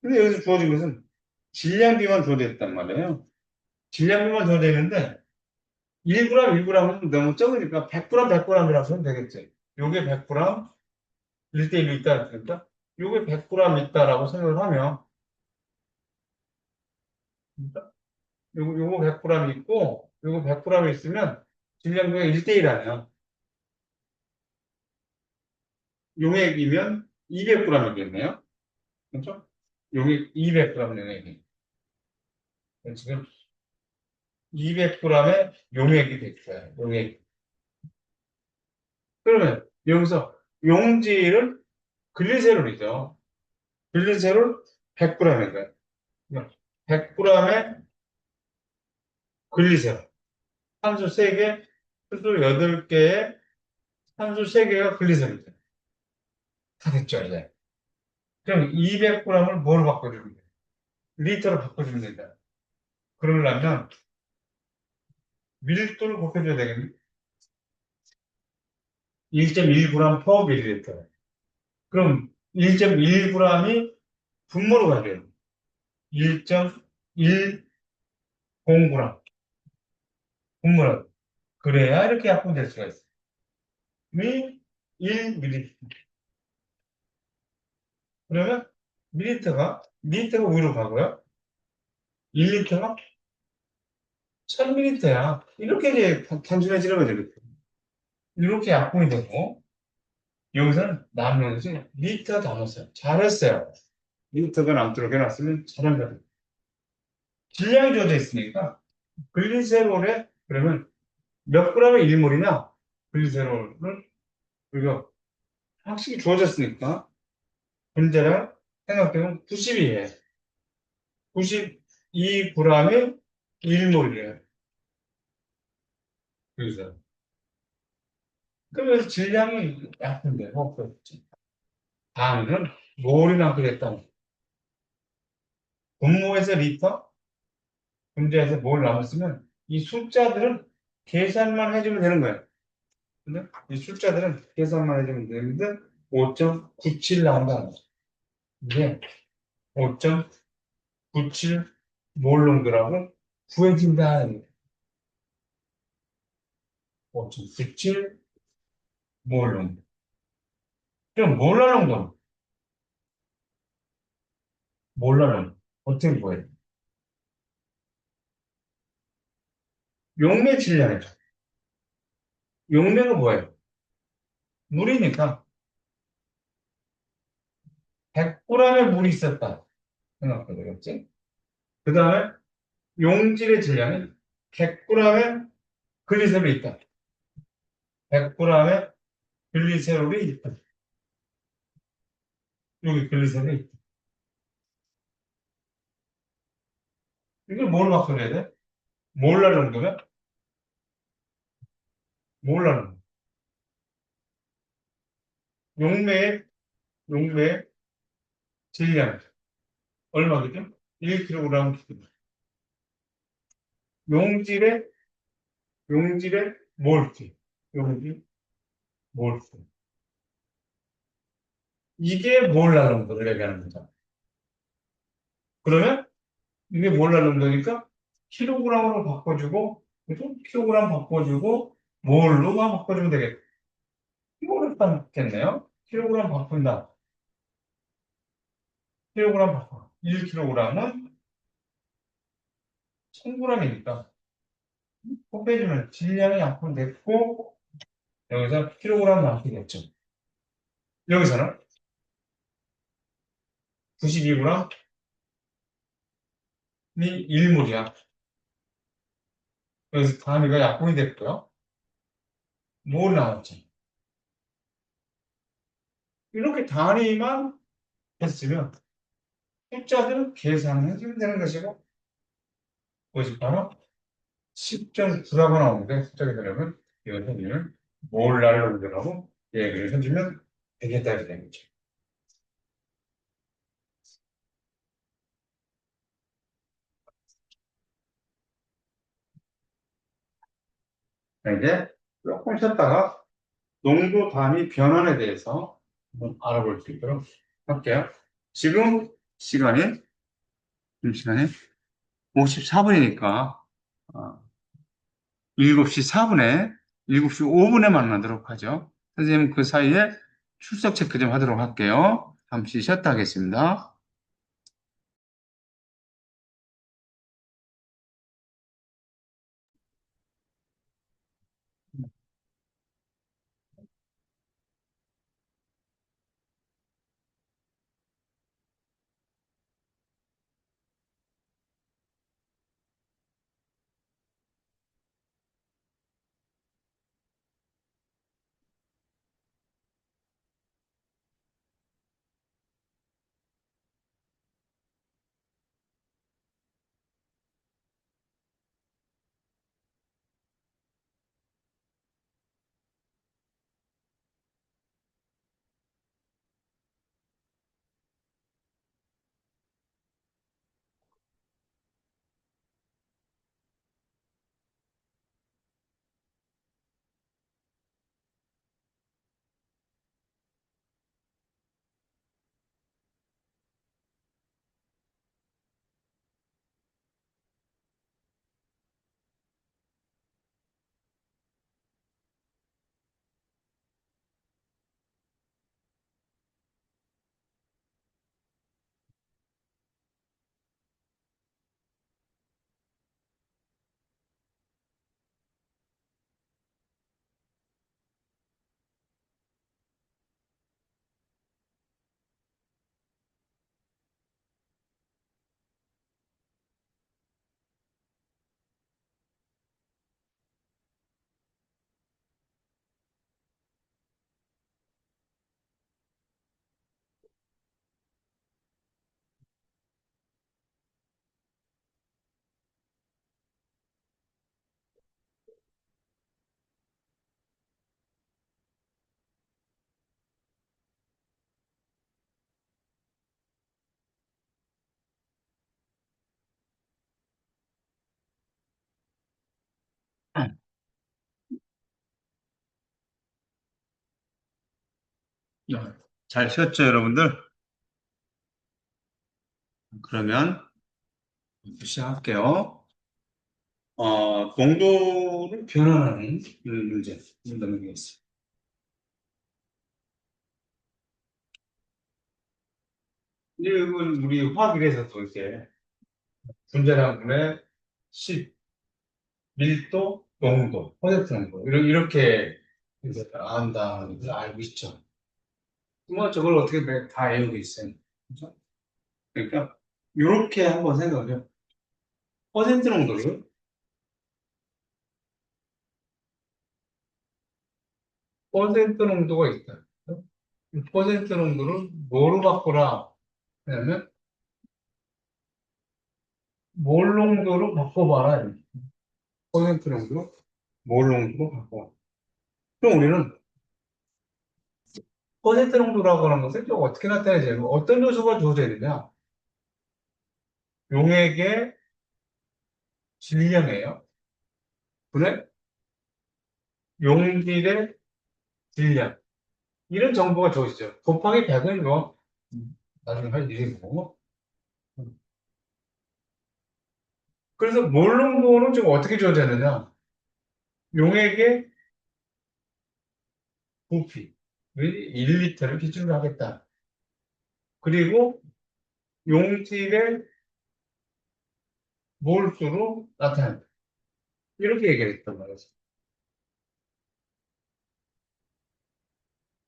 Speaker 1: 근데 여기서 주어진 것은 질량비만 주어졌단 말이에요. 질량비만 주어졌는데 1g, 1g은 너무 적으니까 100g, 100g이라고 하면 되겠지. 요게 100g, 1대1로 있다. 그러니까 요게 100g 있다라고 생각을 하면 그러니까 요거 100g 있고 요거 100g 있으면 질량비가 1대1 아니야. 용액이면 200g이겠네요. 그렇죠? 용액 200g 용액이. 지금 200g의 용액이 됐어요. 용액. 그러면 여기서 용질은 글리세롤이죠. 글리세롤 100g이니까. 100g의 글리세롤. 산소 3개, 수소 8개에 산소 3개가 글리세롤이죠. 다 됐죠, 이제. 그럼 200g을 뭐로 바꿔주면 돼요? 리터로 바꿔주면 된다. 그러려면 밀도를 곱해줘야 되겠네. 1.1g/ml. 그럼 1.1g이 분모로 가야 돼요. 1.10g 분모로. 그래야 이렇게 약분될 수가 있어요. 미 1ml. 그러면 밀리터가 위로 가고요. 1리터가 1000ml야. 이렇게 이제 단순해지는 거죠. 이렇게 약분이 되고. 여기서는 남는 것이 리터 담았어요. 잘했어요. 리터가 남도록 해놨으면 잘한 거예요. 질량이 주어져 있으니까 글리세롤에 그러면 몇 g의 일몰이냐? 글리세롤을 우리가 확실히 주어졌으니까 분자량 생각되면 92에 92g의 일몰이래요. 그래서 그러면서 질량이 약한데 없었지. 다음은 몰이 남게 됐다. 분모에서 리터, 분자에서 몰 남았으면 이 숫자들은 계산만 해주면 되는 거예요. 근데 이 숫자들은 계산만 해주면 되는데 5.97 나온다. 이게 5.97 몰롱도라고 구해진다. 5.97 몰롱도. 그럼 몰라롱도 몰라롱 어떻게 구해? 용매 질량이죠. 용매가 뭐예요? 물이니까 100g의 물이 있었다 생각해 되겠지? 그 다음에 용질의 질량이 100g의 글리세롤이 있다. 100g의 글리세롤이 있다. 여기 글리세롤이 있다. 이걸 뭘 바꿔야 돼? 몰라 정도면? 몰라는 용매의 용매의 질량 얼마거든? 1kg 기준. 용질의 용질의 몰트. 용질 몰트. 이게 몰라 정도를 얘기하는 거죠. 그러면 이게 몰라 정도니까 킬로그램으로 바꿔주고 그죠? 킬로그램 바꿔주고 몰로만 바꿔주면 되겠다. 이거를 바겠네요 킬로그램 바꾼다. 킬로그램 바꿔. 1kg은 1000g이니까 곱해주면 질량이 약분됐고 여기서 킬로그램 남기겠죠. 여기서는 92g이 1몰이야. 여기서 단위가 약분이 됐고요. 몰 나왔죠. 이렇게 단위만 했으면 숫자들은 계산해주면 되는 것이고 뭐지 바로 10.9라고 나오는데 숫자가 되려면 이거는 몰랄로그라고 얘기를 해주면 되겠다 이렇게 되는 거죠. 이제 조금 쉬었다가 농도 단위 변환에 대해서 한번 알아볼 수 있도록 할게요. 지금 시간이 54분이니까 7시 4분에 7시 5분에 만나도록 하죠. 선생님 그 사이에 출석 체크 좀 하도록 할게요. 잠시 쉬었다 하겠습니다. 잘 쉬었죠, 여러분들? 그러면 시작할게요. 농도를 변환하는 문제 넘기겠습니다. 1은 우리 화학에서도 이제 분자량분의 10, 밀도, 농도, 퍼센트 농도 이렇게 이제 나온다는 걸 알고 있죠. 뭐 저걸 어떻게 다 외우고 있어요. 그죠? 그러니까 이렇게 한번 생각해요. 퍼센트 농도를 퍼센트 농도가 있다. 이 퍼센트 농도를 뭐로 바꾸라? 그러면 몰 농도로 바꿔봐라. 퍼센트 농도로 몰 농도로 바꿔. 그럼 우리는 퍼센트 농도라고 하는 것을 좀 어떻게 나타내야 되냐? 어떤 요소가 주어져야 되냐? 용액의 질량이에요. 분의 용질의 질량. 이런 정보가 주어지죠. 곱하기 100은 뭐, 나중에 할 일이고. 그래서 몰 농도는 좀 어떻게 주어졌느냐? 용액의 부피. 1리터를 기준으로 하겠다. 그리고 용질의 몰수로 나타낸다. 이렇게 얘기를 했단 말이죠.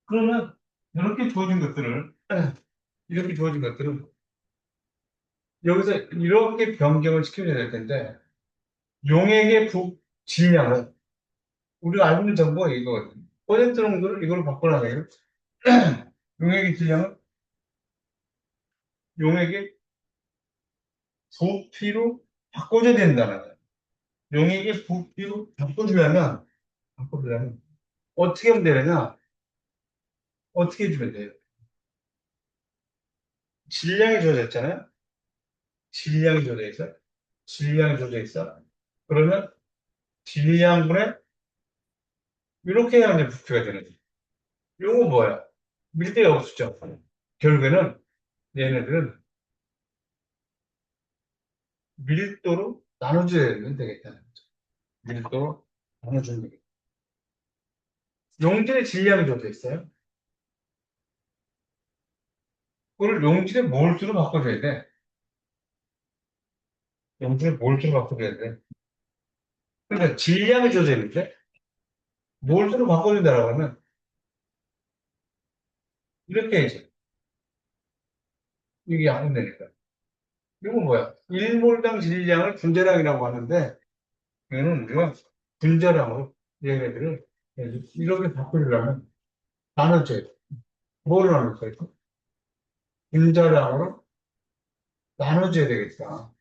Speaker 1: 그러면 이렇게 주어진 것들을 이렇게 주어진 것들을 여기서 이렇게 변경을 시켜줘야 될 텐데 용액의 질량은 우리가 알고 있는 정보가 이거거든요. 퍼센트 농도를 이걸로 바꾸라면 용액의 질량은 용액의 부피로 바꿔줘야 된다는 거예요. 용액의 부피로 바꿔주려면 어떻게 하면 되느냐? 어떻게 해주면 돼요? 질량이 주어져 있잖아요. 질량이 주어져 있어. 질량이 주어져 있어. 그러면 질량분의 이렇게 하면 이제 부피가 되는 거죠. 요거 뭐야? 밀대 없수죠. 결국에는 얘네들은 밀도로 나눠줘야 되겠다는 거죠. 밀도로 나눠주면 되겠다. 용질의 질량이 주어져 있어요. 그걸 용질의 몰수로 바꿔줘야 돼. 용질의 몰수로 바꿔줘야 돼. 그러니까 질량이 주어져 있는데 몰수로 바꿔준다라고 하면 이렇게 해야지. 이게 양분되니까. 이건 뭐야? 1몰당 질량을 분자량이라고 하는데 이거는 우리가 분자량으로 얘네들을 이렇게 바꾸려면 나눠줘야 돼. 뭐를 나눌 거야? 분자량으로 나눠줘야 되겠다.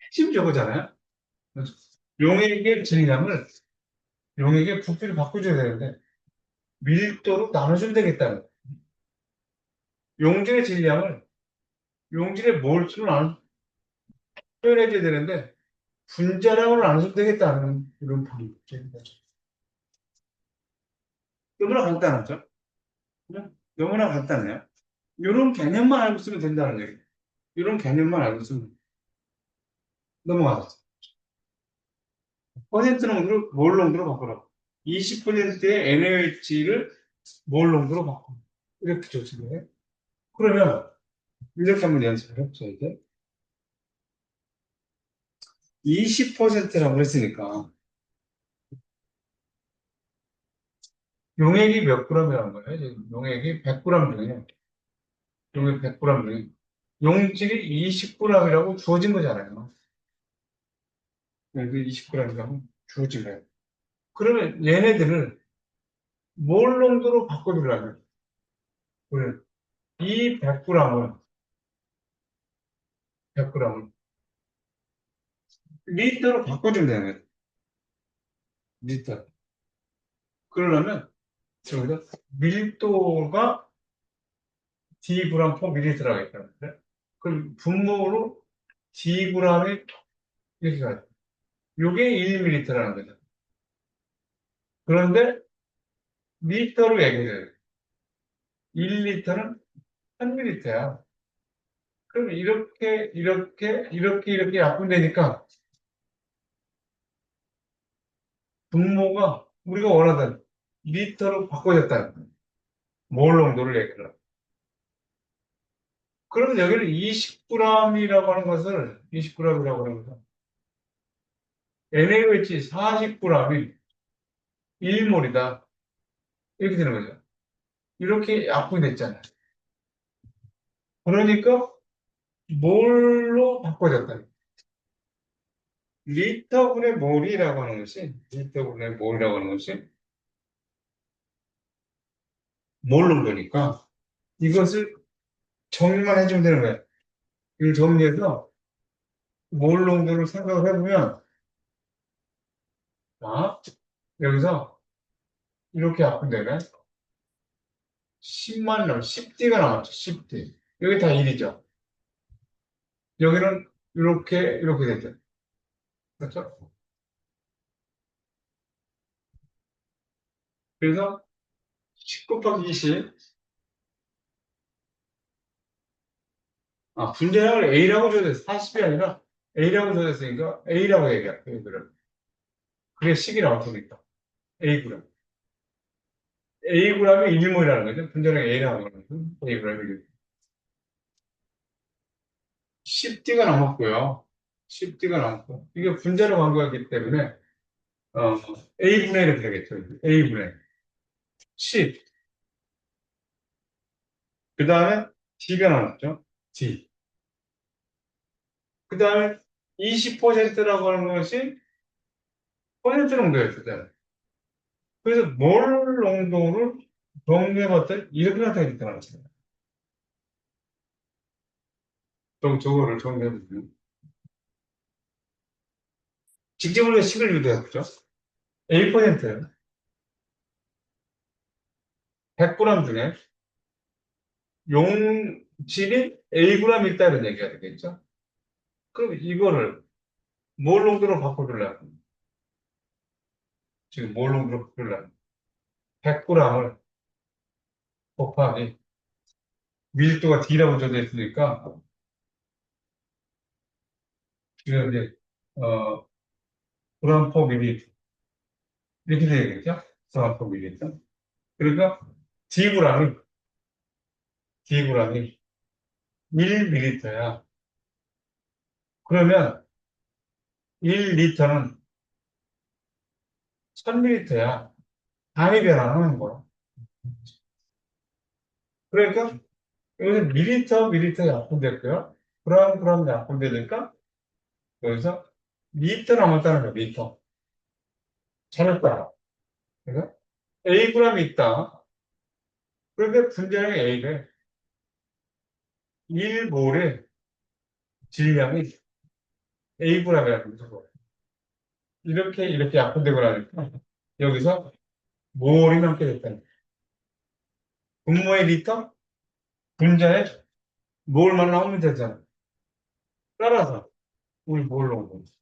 Speaker 1: 핵심 저거잖아요. 용액의 질량을 용액의 부피를 바꿔줘야 되는데 밀도로 나눠주면 되겠다는 거예요. 용질의 질량을 용질의 몰수로 표현해줘야 되는데 분자량으로 나눠주면 되겠다는 이런 방법입니다. 너무나 간단하죠? 그냥 너무나 간단해요. 이런 개념만 알고 쓰면 된다는 얘기예요. 이런 개념만 알고 쓰면 넘어가죠. 퍼센트 농도를 몰 농도로 바꾸라고. 20%의 NaOH를 몰 농도로 바꿔. 이렇게 조치해. 그러면 이렇게 한번 연습을 해보자, 이제. 20%라고 했으니까 용액이 몇 g이라는 거예요? 지금 용액이 100g 중에 용액 100g 중에 용질이 20g이라고 주어진 거잖아요. 용질이 20g이라고 주어진 거예요. 그러면 얘네들을 몰 농도로 바꿔주려면 우리는 이 100g을 100g을 리터로 바꿔주면 되는 거예요. 리터. 그러려면 저기다 밀도가 Dg 퍼 밀리터라고 했다는데 그럼 분모로 Dg이 이렇게 가요. 요게 1ml라는 거죠. 그런데 리터로 얘기해요. 1리터는 1000ml야. 그럼 이렇게 약분되니까 분모가 우리가 원하던 리터로 바꿔졌다는 거예요. 몰 농도를 얘기해요. 그러면 여기는 20g이라고 하는 것을, 20g이라고 하는 것은 NaOH 40g이 1몰이다. 이렇게 되는 거죠. 이렇게 약분이 됐잖아요. 그러니까 몰로 바꿔졌다. 리터분의 몰이라고 하는 것이, 리터분의 몰이라고 하는 것이 몰 농도니까 이것을 정리만 해주면 되는 거예요. 이걸 정리해서 몰 농도를 생각을 해보면, 자, 여기서 이렇게 약분되면 10만 남, 10D가 남았죠. 10D. 여기 다 1이죠. 여기는 이렇게 되죠. 그렇죠? 그래서 10 곱하기 20, 분자량을 A라고 줘야 돼. 40이 아니라 A라고 줘졌으니까 A라고 얘기할게요. 이거를. 그게 식이 나올 테니까. A그램. A그램이 1몰이라는 거죠. 분자량 A라고 하는 거죠. A그램이. 10D가 남았고요. 10D가 남았고. 이게 분자를 광고하기 때문에, 어, A분의 1이 되겠죠. A분의 10. 그 다음에 D가 남았죠. D. 그 다음에 20%라고 하는 것이 퍼센트 농도였잖아요. 그래서 몰 농도를 정리해봤더니 이렇게 나타나있더라고요. 저거를 정리해보면. 직접으로 식을 유도했죠. A%예요. 100g 중에 용질이 Ag이 있다는 얘기가 되겠죠. 그럼 이거를 몰 농도로 바꿔주려면, 지금 몰 농도로 바꾸려면 100g을 곱하기 밀도가 D라고 적어 있으니까, 지금 이제, 그램 퍼 밀리리터. 이렇게 되겠죠? 그램 퍼 밀리리터. 그러니까 Dg이 1ml야. 그러면 1리터는 1000ml야. 당이 변화하는 거야. 그러니까 여기서 밀리터 약분됐고요. 그램 약분되니까 여기서 리터 남았다는 거야. 리터. 잘했다. 그래서 Ag이 있다. 그런데 분자량이 A래. 1몰의 질량이 Ag이라고 해서 이렇게 약분되고 나니까 여기서 몰이 남게 됐다는 거야. 분모의 리터, 분자의 몰만 나오면 되잖아. 따라서 우리 몰 넣은 거지.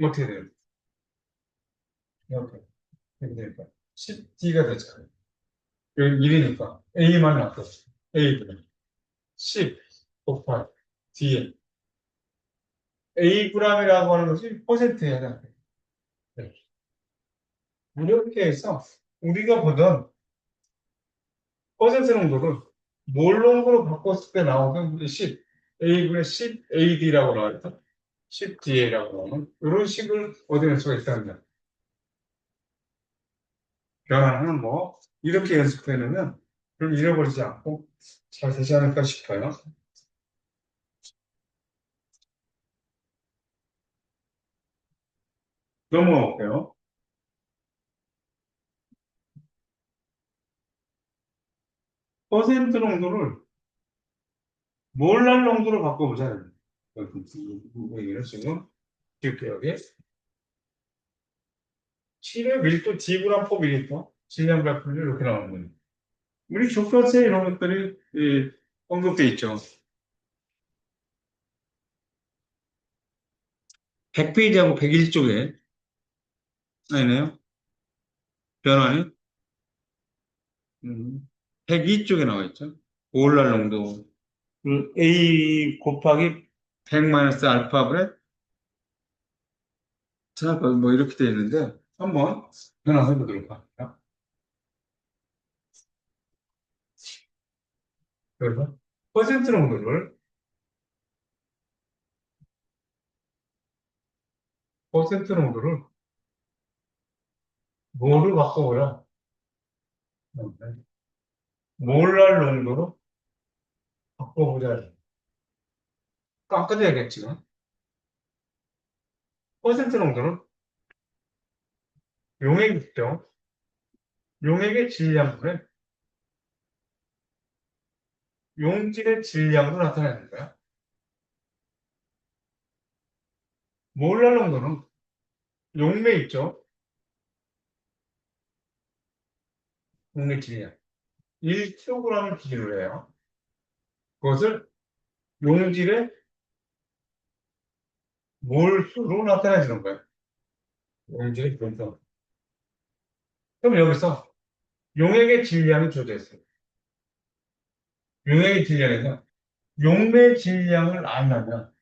Speaker 1: 어떻게 돼요? 이렇게. 이렇게 되니까 10D가 되잖아요. 여기 1이니까 A만 놨어. A분 10 곱하기 D에 Ag이라고 하는 것이 퍼센트에 해당돼요. 네. 이렇게 해서 우리가 보던 퍼센트 농도를 몰 농도로 바꿨을 때 나오는 10, A분의 10 AD라고 나와있다. 10DA라고 하는 이런 식을 얻어낼 수가 있답니다. 변화는 뭐 이렇게 연습해놓으면 그럼 잃어버리지 않고 잘 되지 않을까 싶어요. 넘어가 볼게요. 퍼센트 농도를 몰랄 농도로 바꿔보자. 여기는 지금 이렇게 여기 7의 밀도 D그램 퍼 밀리터 질량 발표를 이렇게 나오는 거예요. 우리 교과서에 이런 것들이 언급돼 있죠. 100페이지하고 101쪽에 아니네요. 변환이 102 쪽에 나와 있죠. 오일날 농도. A 곱하기 100 마이너스 알파분의 자, 뭐 이렇게 되어 있는데 한번 변환해 보도록 합니다. 그래서 퍼센트 농도를 퍼센트 농도를 뭐로 바꿔보라? 몰랄 농도로 바꿔보자. 깎아줘야겠지만 퍼센트 농도는 용액이죠. 용액의 질량분의 용질의 질량으로 나타내는 거야. 몰랄 농도는 용매 있죠. 용매 질량. 1kg을 기준으로 해요. 그것을 용질의 몰수로 나타내주는 거예요. 용질의 몰수. 그럼 여기서 용액의 질량이 주어져 있어요. 용액의 질량에서 용매 질량을 알려면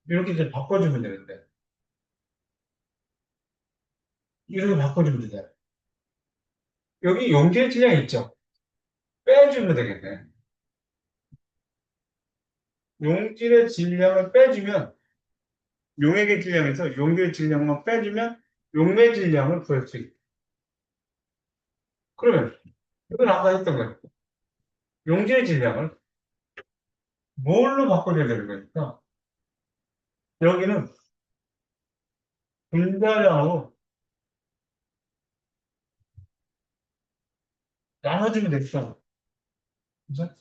Speaker 1: 이렇게 이제 바꿔주면 되는데 이렇게 바꿔주면 되잖아요. 여기 용질의 질량이 있죠. 빼주면 되겠네. 용질의 질량을 빼주면 용액의 질량에서 용질의 질량만 빼주면 용매 질량을 구할 수 있다. 그러면 이건 아까 했던 거예요. 용질의 질량을 뭘로 바꿔줘야 되는 거니까 여기는 분자량으로 나눠주면 되겠죠. 그죠?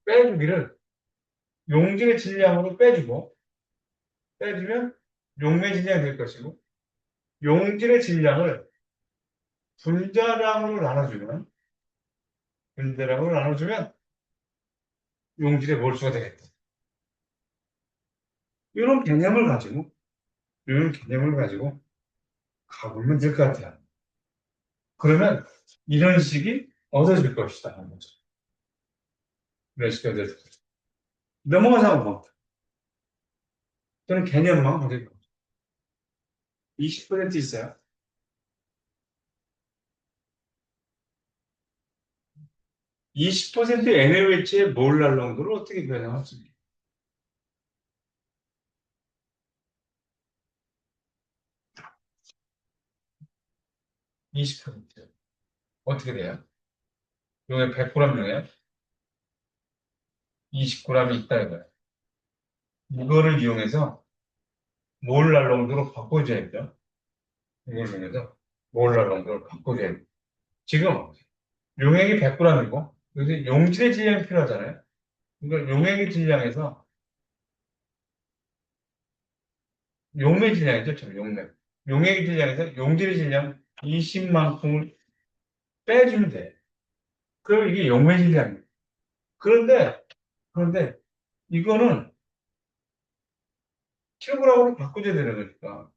Speaker 1: 빼주기를 용질의 질량으로 빼주면 용매 질량이 될 것이고 용질의 질량을 분자량으로 나눠주면 분자량으로 나눠주면 용질의 몰수가 되겠다. 이런 개념을 가지고 이런 개념을 가지고 가보면 될 것 같아요. 그러면 이런 식이 얻어질 것이다. 하는 거죠. 이런 식이 얻어질 것이다. 넘어가서 한번 봅니다. 저는 개념만 가지고 20% 있어요. 20% NaOH의 몰랄 농도를 어떻게 변형할지. 20% 어떻게 돼요? 용액 100g 중에 20g이 있다 이거예요. 이거를 이용해서 몰랄 농도로 바꿔줘야죠. 이걸 이용해서 몰랄 농도를 바꿔줘야 돼요. 지금 용액이 100g이고 여기서 용질의 질량이 필요하잖아요. 그러니까 용액의 질량에서 용매 질량이죠. 지금 용매. 용액의 질량에서 용질의 질량 20만큼을 빼주면 돼. 그럼 이게 용매 질량이에요. 그런데 이거는 킬로그램으로 바꿔줘야 되는 거니까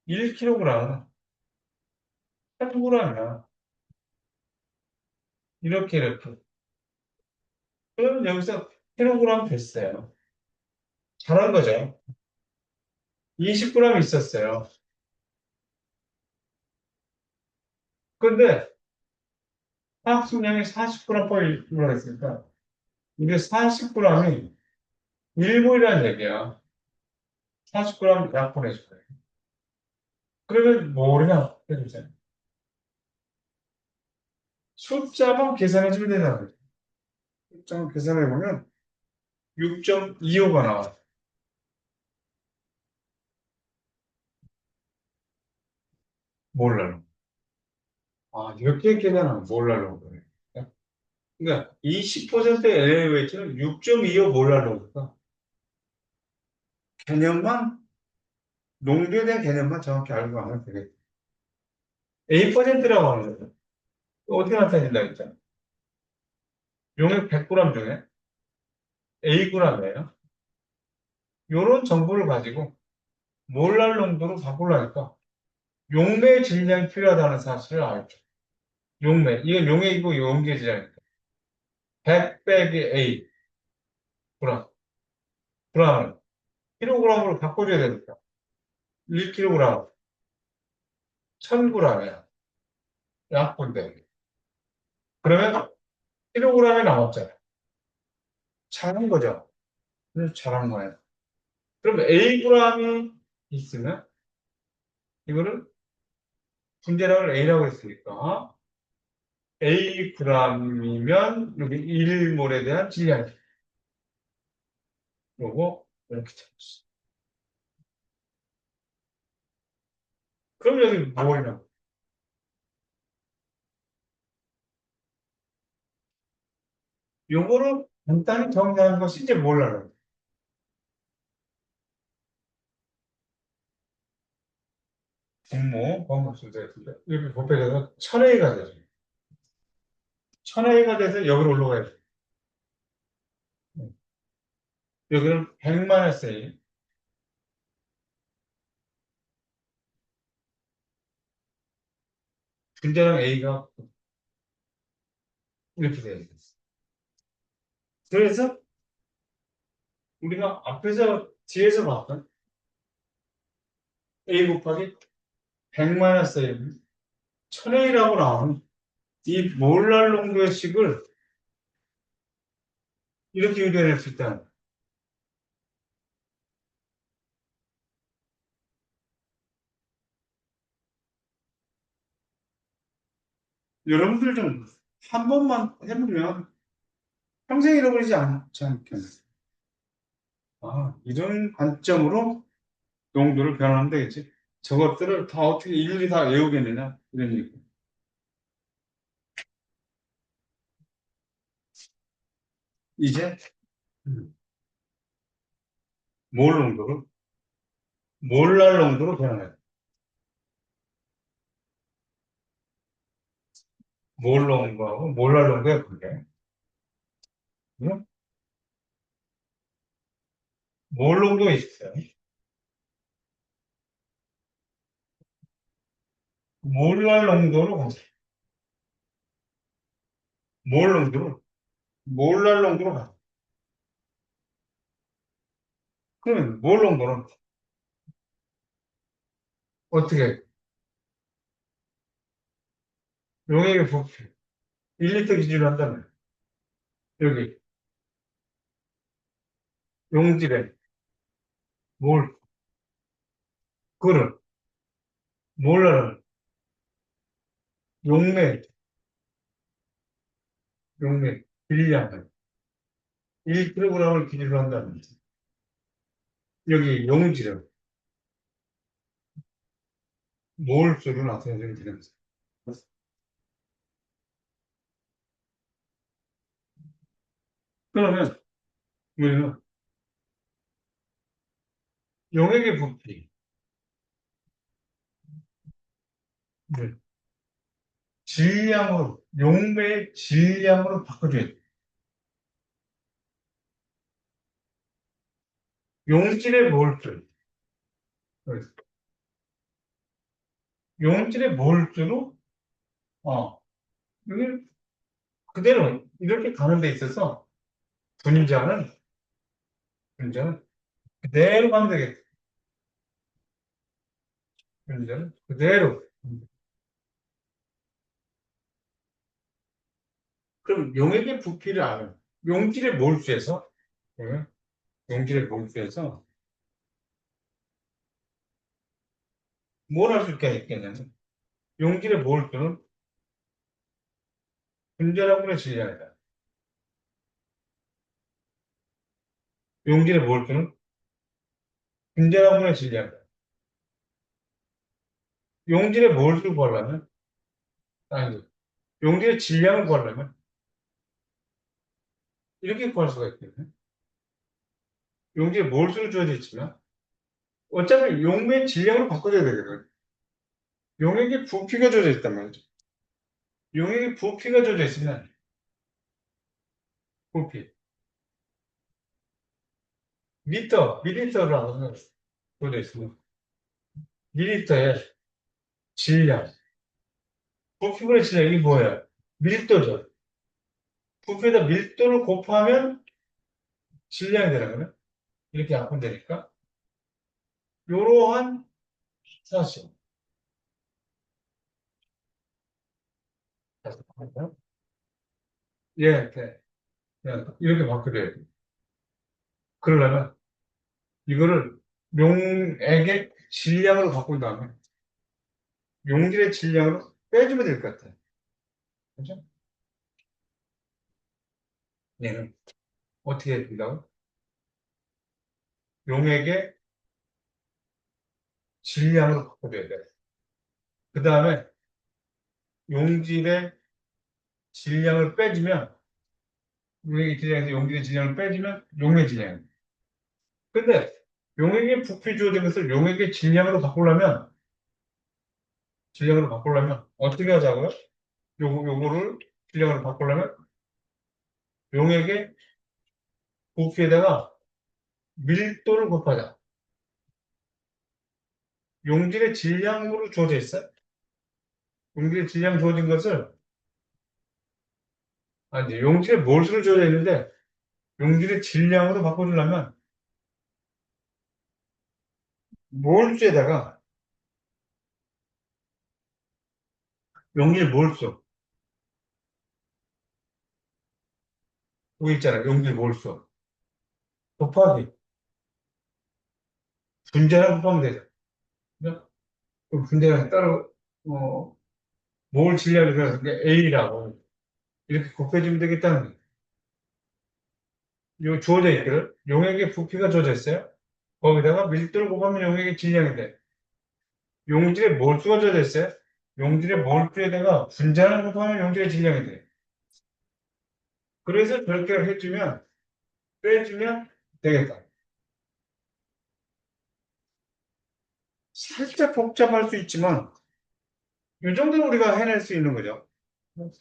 Speaker 1: 1kg은 1000g이야. 이렇게. 그러면 여기서 킬로그램 됐어요. 잘한 거죠. 20g 있었어요. 근데 화학 식량이 40g 들어있으니까 이게 40g이 1몰이라는 얘기야. 40g 약 보내줄 거예요. 그러면 뭐냐 해주세요. 숫자만 계산해주면 되는 거죠. 숫자만 계산해보면 6.25가 나와요. 몰라요. 아, 이렇게 계산하면 몰라요. 그러니까 20% LLWH는 6.25 몰라로니까 개념만 농도에 대한 개념만 정확히 알고 하면 되겠다. A%라고 하는 거죠. 어떻게 나타낸다 했잖아. 용액 100g 중에 Ag이에요. 이런 정보를 가지고 몰랄 농도로 바꾸려니까 용매의 질량이 필요하다는 사실을 알죠. 용매. 이건 용액이고 용계 질량이니까. 100 빼기 A, 그램. 그램을 킬로그램으로 바꿔줘야 되니까. 1kg, 1000g이야. 약분데. 그러면 킬로그램이 남았잖아요. 작은 거죠. 그래서 잘한 거예요. 그럼 Ag이 있으면 이거를 분자량을 A라고 했으니까 Ag이면 여기 1몰에 대한 질량이 요거 이렇게 잡았어. 그럼 여기 뭐냐? 요거를 간단히 정리하는 것이 이제 몰라요. 분모, 범수대 이렇게 곱해져서 1000A가 되죠. 1000A가 돼서 여기로 올라가야 돼. 여기는 100만 SA. 분자량 A가 이렇게 돼야 돼. 그래서 우리가 앞에서 뒤에서 봤던 A 곱하기 100만 SA 1000A라고 나오는 이 몰랄 농도의 식을 이렇게 유도해낼 수 있다는 거예요. 여러분들 좀 한 번만 해보면 평생 잃어버리지 않지 않겠어요? 아, 이런 관점으로 농도를 변하면 되겠지. 저것들을 다 어떻게 일일이 다 외우겠느냐? 이런 얘기. 이제 몰 농도를 몰랄 농도로 변화해요. 몰 농도하고 몰랄 농도의 관계. 응? 몰 농도 있어요. 몰랄 농도로 가자. 몰 농도로 몰랄 농도로 가자. 그러면 몰 농도는 어떻게 용액의 부피 1리터 기준으로 한다면 여기 용질에 몰 그는 몰랄은 용맥 용맥 빌리양 1kg을 기준으로 한다면 여기 용질은 몰수로 나타내는 되면서 그러면 우리는 용액의 부피 질량으로 용매의 질량으로 바꿔줘야 돼. 용질의 몰수 용질의 몰수로 여기 그대로 이렇게 가는 데 있어서 분자는 분자는 그대로 가면 되겠다. 분자는 그대로. 그럼 용액의 부피를 알아요. 용질의 몰수에서 예, 용질의 몰수에서 뭘 할 수 있겠냐면 용질의 몰수는 분자량분의 질량이다. 용질의 몰수는 분자량분의 질량이다. 용질의 몰수를 구하려면 아니 용질의 질량을 구하려면 이렇게 구할 수가 있거든요. 용질의 몰수를 주어져 있지만 어차피 용매의 질량으로 바꿔줘야 되거든. 용액의 부피가 주어져 있단 말이죠. 용액의 부피가 주어져 있으면 부피 밀리터로 주어져 있습니다. 밀리터의 질량. 부피분의 질량이 뭐예요? 밀도죠. 부피에다 밀도를 곱하면 질량이 되는 거네. 이렇게 약분 되니까. 요러한 사실. 예, 네. 예, 이렇게 바꾸래요. 그러려면 이거를 용액의 질량으로 바꾼 다음에 용질의 질량으로 빼주면 될 것 같아요. 그죠? 얘는 어떻게 해야 된다고? 용액의 질량으로 바꿔줘야 돼요. 그 다음에 용질의 질량을 빼주면 용액의 질량에서 용질의 질량을 빼주면 용의 질량. 근데 용액의 부피 주어진 것을 용액의 질량으로 바꾸려면 어떻게 하자고요? 요거를 질량으로 바꾸려면 용액의 부피에다가 밀도를 곱하자. 용질의 질량으로 주어져 있어요. 용질의 질량 주어진 것을 아니 용질의 몰수를 주어져 있는데 용질의 질량으로 바꿔주려면 몰수에다가 용질 몰수 여기 있잖아요. 용질 몰수 곱하기 분자랑 곱하면 되죠. 그죠? 그 분자랑 따로 몰 질량을 그래서 A라고 이렇게 곱해주면 되겠다는 거예요. 요 주어져 있기를 용액의 부피가 주어져 있어요. 거기다가 밀도를 곱하면 용액의 질량이 돼. 용질의 몰수가 주어져 있어요. 용질의 몰수에다가 분자를 곱하면 용질의 질량이 돼. 그래서 저렇게 해주면 빼주면 되겠다. 살짝 복잡할 수 있지만 이 정도는 우리가 해낼 수 있는 거죠.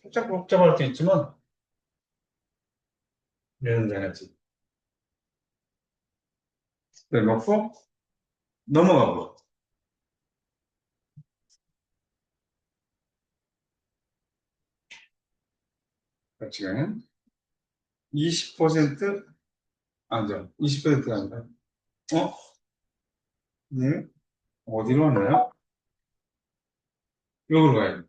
Speaker 1: 살짝 복잡할 수 있지만 얘는 되겠지. 네, 놓고 넘어가고 지금 20% 아니죠. 20%가 아니라 어? 네? 어디로 하나요? 여기로 가야 돼.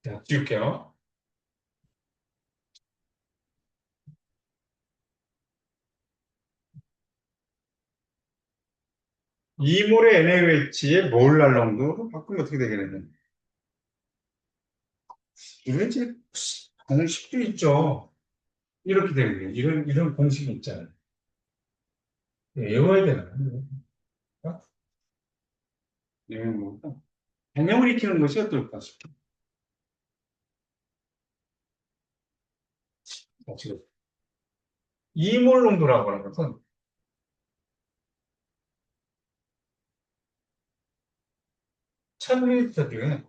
Speaker 1: 자, 지울게요. 이몰의 NaOH의 몰랄 농도로 바꾸면 어떻게 되겠느냐. 이런 제 공식도 있죠. 이렇게 되는 거예요. 이런 공식이 있잖아요. 외워야 되나요? 이건 뭘까? 개념을 익히는 것이 어떨까 싶어요. 지금 이몰 농도라고 하는 것은 1000ml 중에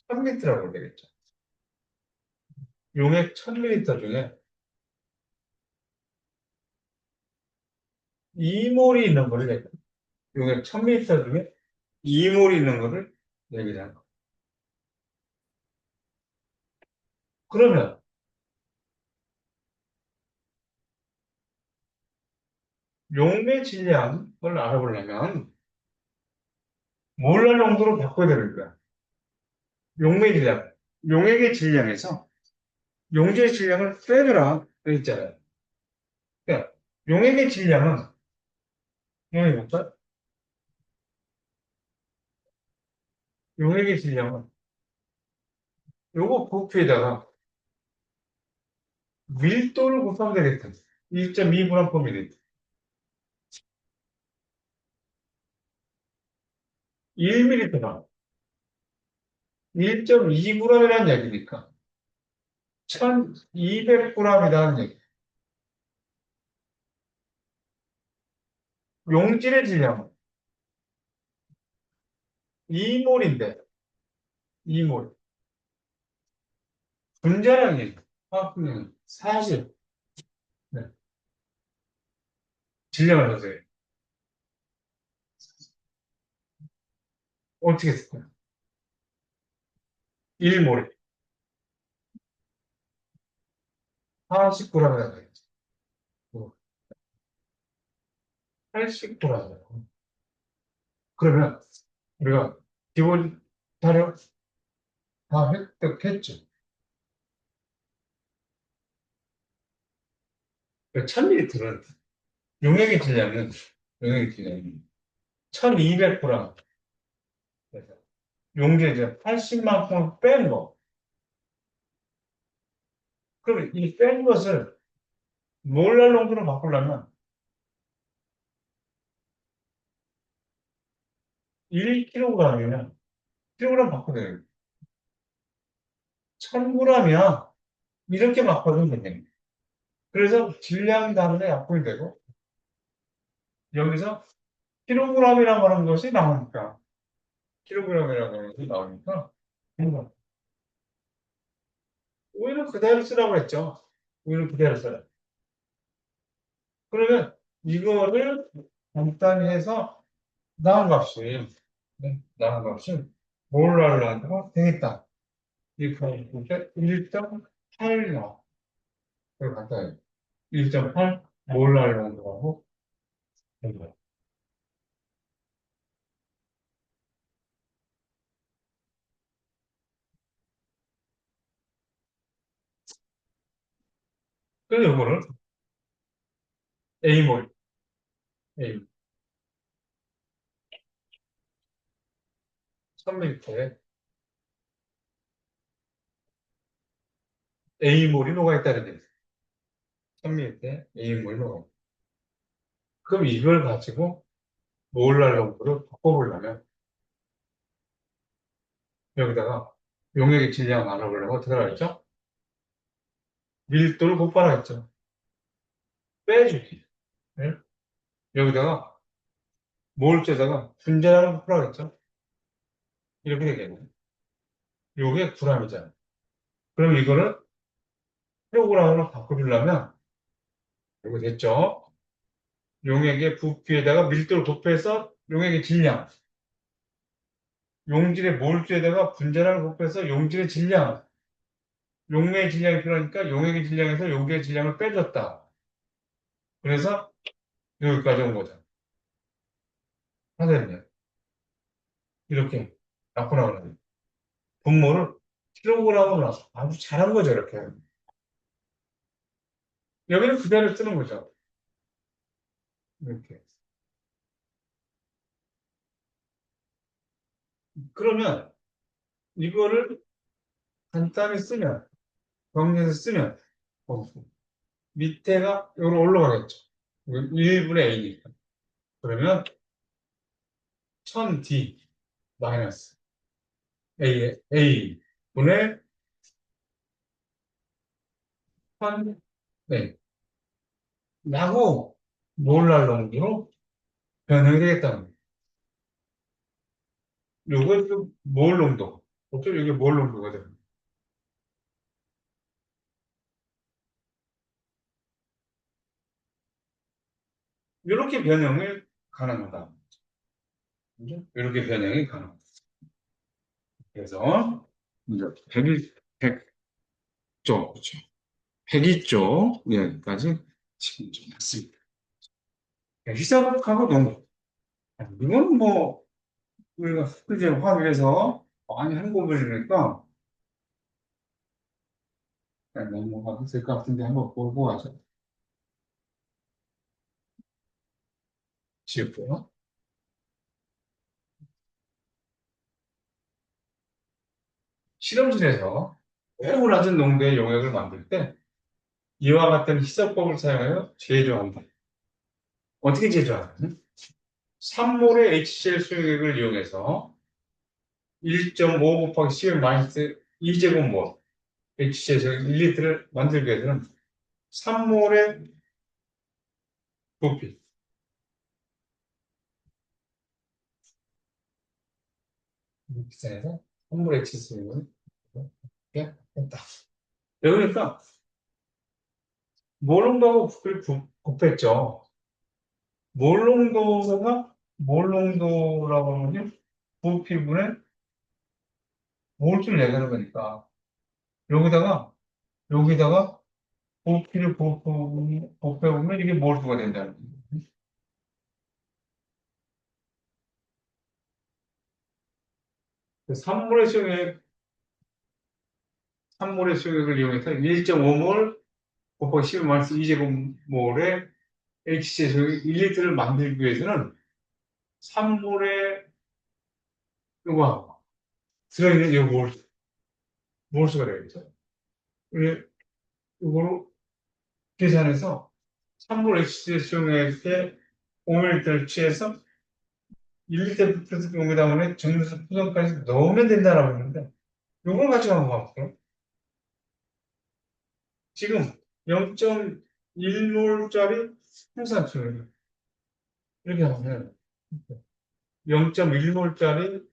Speaker 1: 1000리터라고 되겠죠. 용액 1000ml 중에 이몰이 있는 거를 얘기해요. 용액 1000ml 중에 이몰이 있는 거를 얘기하는 거. 그러면 용의 질량을 알아보려면 몰랄 농도로 바꿔야 되는 거야. 용의 질량. 용액의 질량에서 용질의 질량을 빼줘라. 그랬잖아요. 그러니까 용액의 질량은 용액이 볼까? 용액의 질량은 요거 부피에다가 밀도를 곱하면 되겠다. 1.2g이 되겠다. 1ml가 1.2g이라는 얘기니까 1200g이라는 얘기. 용질의 질량은 2몰인데, 2몰. 분자량이, 화학분량 40. 네. 질량을 하세요. 어떻게 했을까요? 1몰에 49g이라고 해야지. 80g. 그러면 우리가 기본 자료 다 획득했죠. 1000ml는 용액의 질량은 용액의 질량이 1200g. 용기에 이제 80만큼 뺀 거. 그러면 이 뺀 것을 몰랄 농도로 바꾸려면 1kg이면 킬로그램 바꿔야 돼요. 1000g이야. 이렇게 바꿔주면 되겠네. 그래서 질량이 다른데 약분이 되고 여기서 킬로그램이라고 하는 것이 나오니까 킬로그램이라고 하는 것이 나오니까 오히려 그대로 쓰라고 했죠. 오히려 그대로 써라. 그러면 이거를 간단히 해서 나온 값이 네, 나온 값이 몰랄라가 되겠다. 이렇게 1.8 나와. 그걸 간단히 1.8 몰랄라고 된 거야. 그래서 이거를 A몰, A 1000ml에 A몰이 녹아있다는 얘기. 1000ml에 A몰이 녹아. 그럼 이걸 가지고 몰랄 농도를 바꿔보려면 여기다가 용액의 질량 알아보려면 어떻게 하겠죠? 밀도를 곱하라했죠. 빼주기. 네? 여기다가 몰제다가 분자량을 곱하라했죠. 이렇게 되겠네. 요게 g이잖아. 그럼 이거를 킬로그램으로 바꿔주려면 이거 됐죠? 용액의 부피에다가 밀도를 곱해서 용액의 질량, 용질의 몰수에다가 분자량을 곱해서 용질의 질량, 용매의 질량이 필요하니까 용액의 질량에서 용기의 질량을 빼줬다. 그래서 여기까지 온 거죠. 하겠네요. 이렇게 나쁘라고 하는 분모를 킬로그램으로 나서 아주 잘한 거죠, 이렇게. 여기는 그대로 쓰는 거죠. 이렇게. 그러면 이거를 간단히 쓰면, 정리해서 쓰면, 어, 밑에가 여기로 올라가겠죠. 1분의 A니까. 그러면 1000D 마이너스 A 분의 1000, 네. 라고 몰랄 농도로 변형이 되겠다는 거예요. 요거 몰 농도. 어차피 이게 몰 농도거든. 이렇게 변형이 가능하다. 그죠? 이렇게 변형이 가능하다. 그래서 이제 100쪽, 그렇죠. 102쪽 여기까지 지금 좀 했습니다. 희석하고 농도. 이건 뭐 우리가 이제 화학에서 많이 한 부분이니까 넘어가도 될 것 같은데 한번 보고 가죠. 지웠고요. 실험실에서 매우 낮은 농도의 용액을 만들 때 이와 같은 희석법을 사용하여 제조한다. 어떻게 제조하냐면 3몰의 HCl 수용액을 이용해서 1.5 곱하기 10의 마이너스 2제곱몰 HCl에서 1리터를 만들게 되는 3몰의 부피 기사에서 선물의 치수는 이렇게 했다. 그러니까 몰롱도하고 곱했죠. 몰롱도라고 하면 부피분의 몰수를 얘기하는 거니까 여기다가 여기다가 부피를 곱해보면 이게 몰수가 된다는 거예요. 산물의 수액을 이용해서 1.5몰 곱하기 10-2 2제곱몰의 HCl 1리터를 만들기 위해서는 산물의 요거 들어있는 요 몰수가 되겠죠. 이거로 계산해서 산물 HCl 수용액에 5ml를 취해서 1리터 플러스 용에다 보면 정류소 포장까지 넣으면 된다라고 했는데 요걸 가지고 한번 봐볼게요. 지금 0.1몰짜리 황산수용 이렇게 하면 0.1몰짜리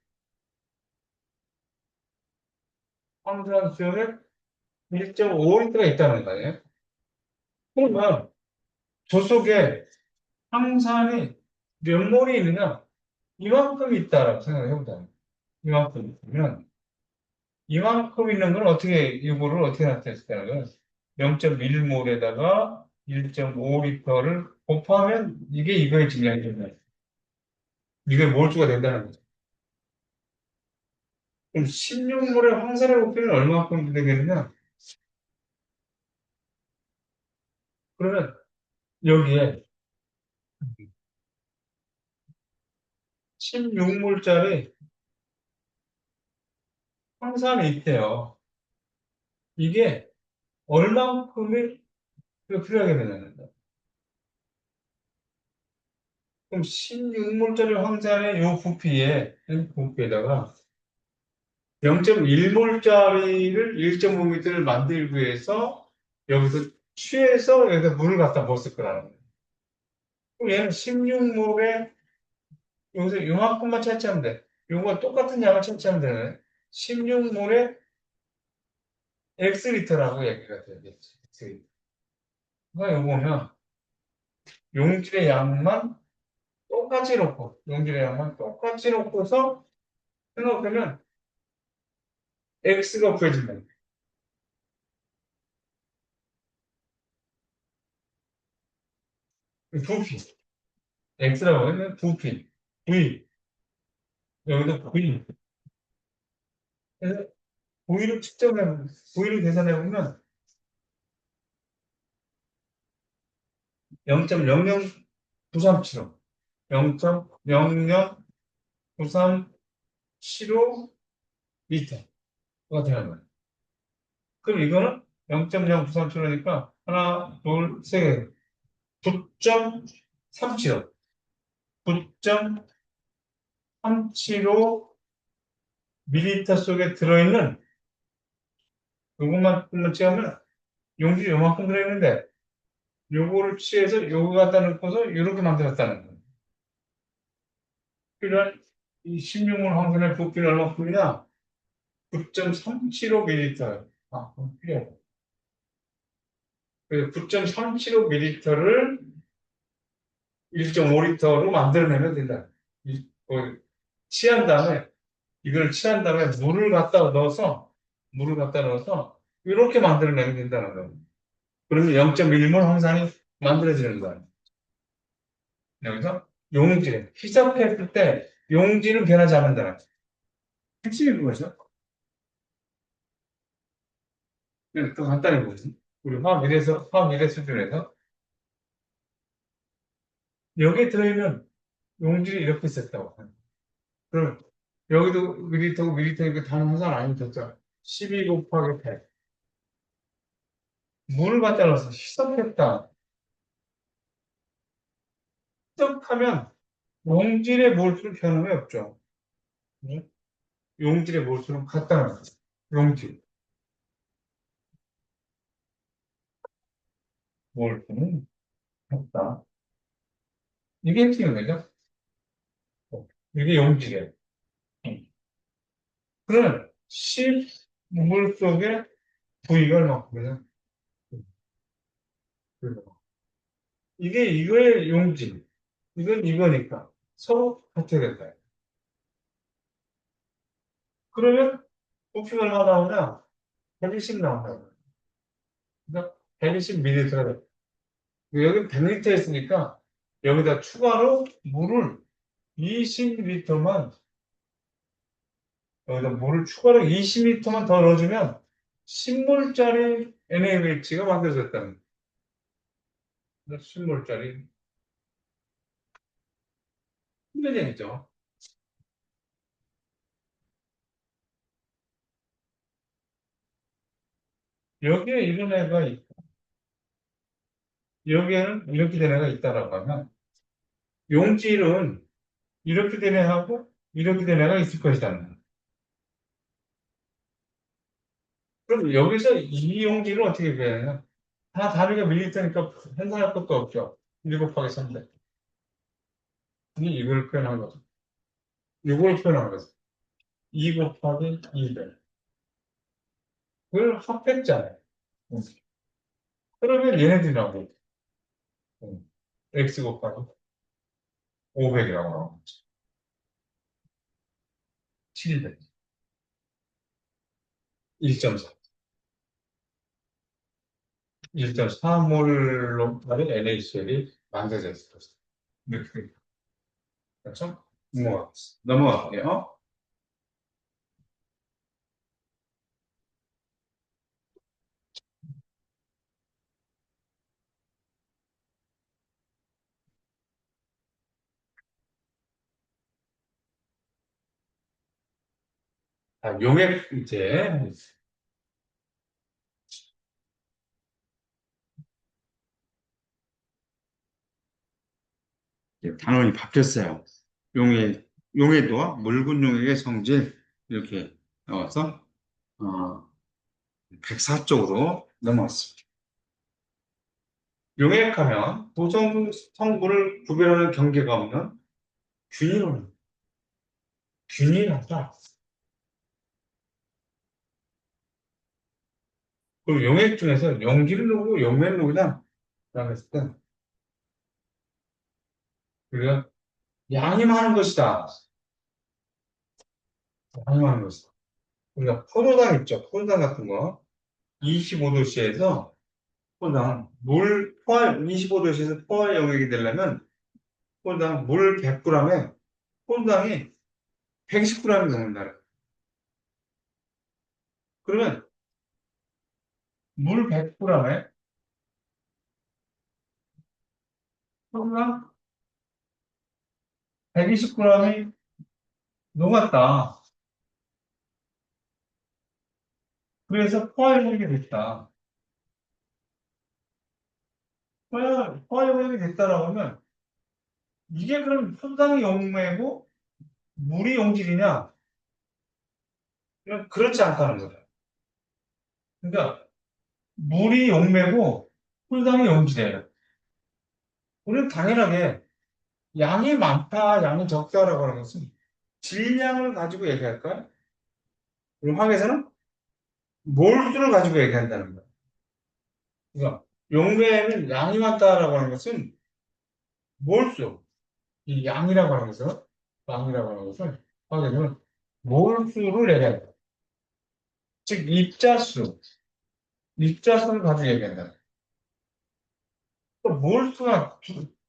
Speaker 1: 황산수용에 1.5리터가 있다는 거예요. 그러면 저 속에 황산이 몇 몰이 있느냐? 이만큼 있다라고 생각을 해보자. 이만큼 있으면 이만큼 있는 건 어떻게 이거를 어떻게 나타냈을까는 거예요. 0.1몰에다가 1.5리터를 곱하면 이게 이거의 질량이 된다. 이게 몰수가 된다는 거죠. 그럼 16몰의 황산의 부피는 얼마큼 되겠느냐? 그러면 여기에 16몰짜리 황산이 있대요. 이게 얼마큼이 필요하게 되냐는 거예요. 그럼 16몰짜리 황산의 이 부피에다가 0.1몰짜리를 1.5m를 만들기 위해서 여기서 취해서 여기다 물을 갖다 부었을 거라는 거예요. 그럼 얘는 16몰에 여기서 이만큼만 채취하면 돼. 요거 똑같은 양을 채취하면 되네. 16몰에 X리터라고 얘기가 되겠지. X리터. 그러니까 요거 보면 용질의 양만 똑같이 놓고서 생각하면 X가 구해진다. 부피. X라고 하면 부피. V. 여기도 V. 그래서 V를 계산해보면 0.009375. 0.009375 리터가 되는 거예요. 그럼 이거는 0.0937이니까 하나, 둘, 세 개. 9.375. 9.375 밀리리터 속에 들어있는 요것만큼만 취하면 용기 요만큼 들어있는데 요거를 취해서 요거 갖다 넣고서 이렇게 만들었다는 거예요. 필요한 이 16몰 황산의 부피는 얼마큼이냐? 9.375ml. 아, 필요해. 9.375ml를 1.5리터로 만들어내면 된다. 취한 다음에, 이걸 취한 다음에 물을 갖다 넣어서, 이렇게 만들어내면 된다는 거예요. 그러면 0.1몰 황산이 만들어지는 거예요. 여기서 용질, 희석했을 때 용질은 변하지 않는다는 거예요. 핵심이 그거죠. 더 간단히 보지. 우리 화학 미래 수준에서 여기에 들어있는 용질이 이렇게 있었다고. 그럼 여기도 미리터고 미리터니까 다른 화산 아니면 됐죠. 12 곱하기 100. 물을 갖다 넣어서 희석했다. 희석하면 용질의 몰수는 변함이 없죠. 응? 용질의 몰수는 같다는 거죠. 용질. 몰수는 같다. 이게 핵심인 거죠. 이게 용질이에요. 응. 그럼 10물 속에 V가 얼마큼이냐? 이게 이거의 용지. 이건 이거니까. 서로 같아야 된다. 그러면 부피가 얼마 나오냐? 120 나온다. 그러니까 120ml가 돼. 여기 100리터 했으니까 여기다 추가로 물을 20리터만 여기다 물을 추가로 20리터만 더 넣어주면 10몰짜리 NaOH가 만들어졌다는 거예요. 10몰짜리 힘내쟁이죠. 여기에 이런 애가 여기에는 이렇게 된 애가 있다라고 하면 용질은 이렇게 된 애하고 이렇게 된 애가 있을 것이다. 그럼 여기서 이 용질을 어떻게 구해야 다 다르게 밀리터니까 현상할 것도 없죠. 7 곱하기 3대. 이걸 표현한 거죠. 이걸 표현한 거죠. 2 곱하기 2배. 그걸 합했잖아요. 음. 그러면 얘네들이 나오고, x 곱하기 500이라고 나오고, 700. 1.4. 1.4몰로 다른 NaCl이 만들어져 있을 것이다. 이렇게. 그렇죠? 넘어갈게요. 용액, 이제 단원이 바뀌었어요. 용해도와 묽은 용액의 성질, 이렇게 나와서, 104쪽으로 넘어왔습니다. 용액하면 도성 성분을 구별하는 경계가 없는 균일은 균일하다. 그리고 용액 중에서 용기를 누르고 용매를 누르냐? 라고 했을 때, 우리가 양이 많은 것이다. 양이 많은 것이다. 우리가 포도당 있죠? 포도당 같은 거. 25도씨에서 포도당, 포화, 25도씨에서 포화 용액이 되려면 포도당 물 100g에 포도당이 110g이 넘는다. 그러면 물 100g에 포도당 120g이 녹았다. 그래서 포화용액이 됐다. 포화용액이 됐다라고 하면 이게 그럼 포도당이 용매고 물이 용질이냐? 이건 그렇지 않다는 거죠. 그러니까 물이 용매고 포도당이 용질이에요. 우리는 당연하게 양이 많다, 양이 적다라고 하는 것은 질량을 가지고 얘기할까요? 그럼 학에서는 몰수를 가지고 얘기한다는 거예요. 그러니까 용매에는 양이 많다라고 하는 것은 몰수, 이 양이라고 하는 것은 학에서는 몰수를 얘기한다. 즉 입자수를 가지고 얘기한다. 또 몰수가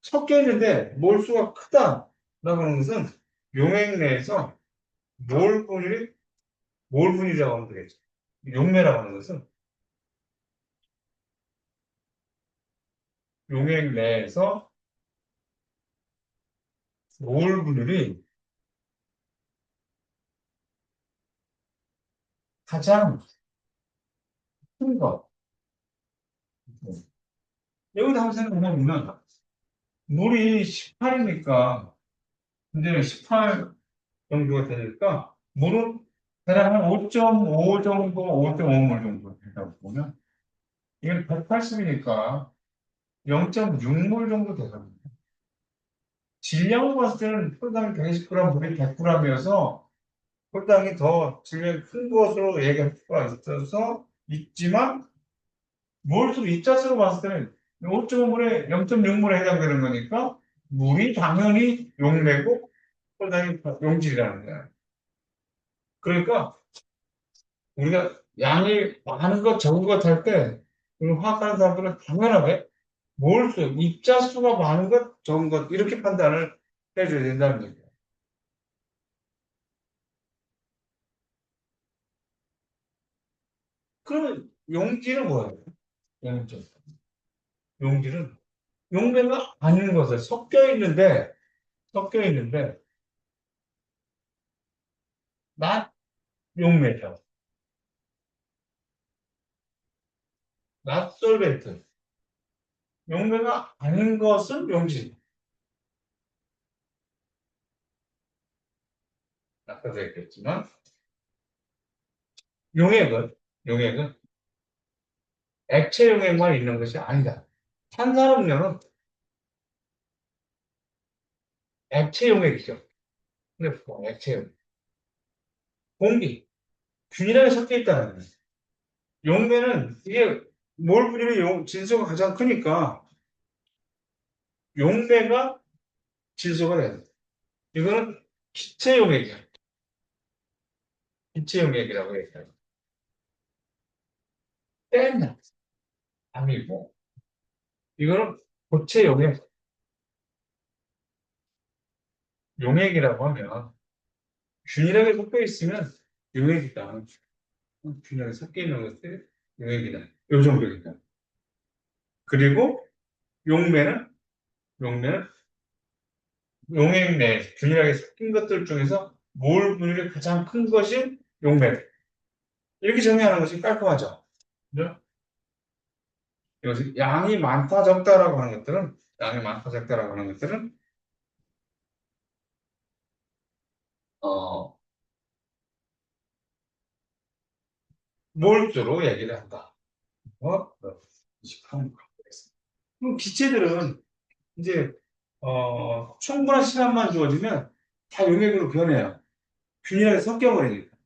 Speaker 1: 섞여 있는데 몰수가 크다라고 하는 것은 용액 내에서 몰분율이 몰분율이라고 하면 되겠죠. 용매라고 하는 것은 용액 내에서 몰분율이 가장 큰 것. 여기다 한번 생각해보면 물이 18이니까 이제 18 정도가 되니까 물은 대략 한 5.5 정도, 5.5몰 정도 된다고 보면 이건 180이니까 0.6몰 정도 되거든요. 질량으로 봤을 때는 포도당 120g, 물이 100g이어서 홀당이 더 질량이 큰 것으로 얘기할 수가 있지만, 몰수 입자수로 봤을 때는 5.5물에 0.6물에 해당되는 거니까, 물이 당연히 용매고, 홀당이 용질이라는 거야. 그러니까, 우리가 양이 많은 것, 적은 것 할 때, 화학하는 사람들은 당연하게 몰수, 입자수가 많은 것, 적은 것, 이렇게 판단을 해줘야 된다는 얘기예요. 그러면 용질은 뭐예요? 용질. 용질은 용매가 아닌 것을 섞여 있는데, 낫 용매죠. 낫솔벤트. 용매가 아닌 것은 용질. 아까도 얘기했지만, 용액은, 용액은 액체 용액만 있는 것이 아니다. 탄산음료는 액체 용액이죠. 근데 액체 용액. 공기, 균일하게 섞여 있다는 거예요. 용매는 이게 몰 뿌리면 진수가 가장 크니까 용매가 진수가 돼야 돼. 이거는 기체 용액이야. 기체 용액이라고 얘기해요. 뺀 아니고 이거는 고체 용액. 용액이라고 하면 균일하게 섞여 있으면 용액이다. 균일하게 섞여 있는 것들 용액이다. 요 정도니까. 그리고 용매는 용매는 용액 내 균일하게 섞인 것들 중에서 몰 분율이 가장 큰 것이 용매. 이렇게 정의하는 것이 깔끔하죠. 그죠? 여기서 양이 많다 적다라고 하는 것들은 양이 많다 적다라고 하는 것들은 어, 몰수로 얘기를 한다. 어? 28번 가보겠습니다. 그럼 기체들은 이제 충분한 시간만 주어지면 다 용액으로 변해요. 균일하게 섞여버리니까.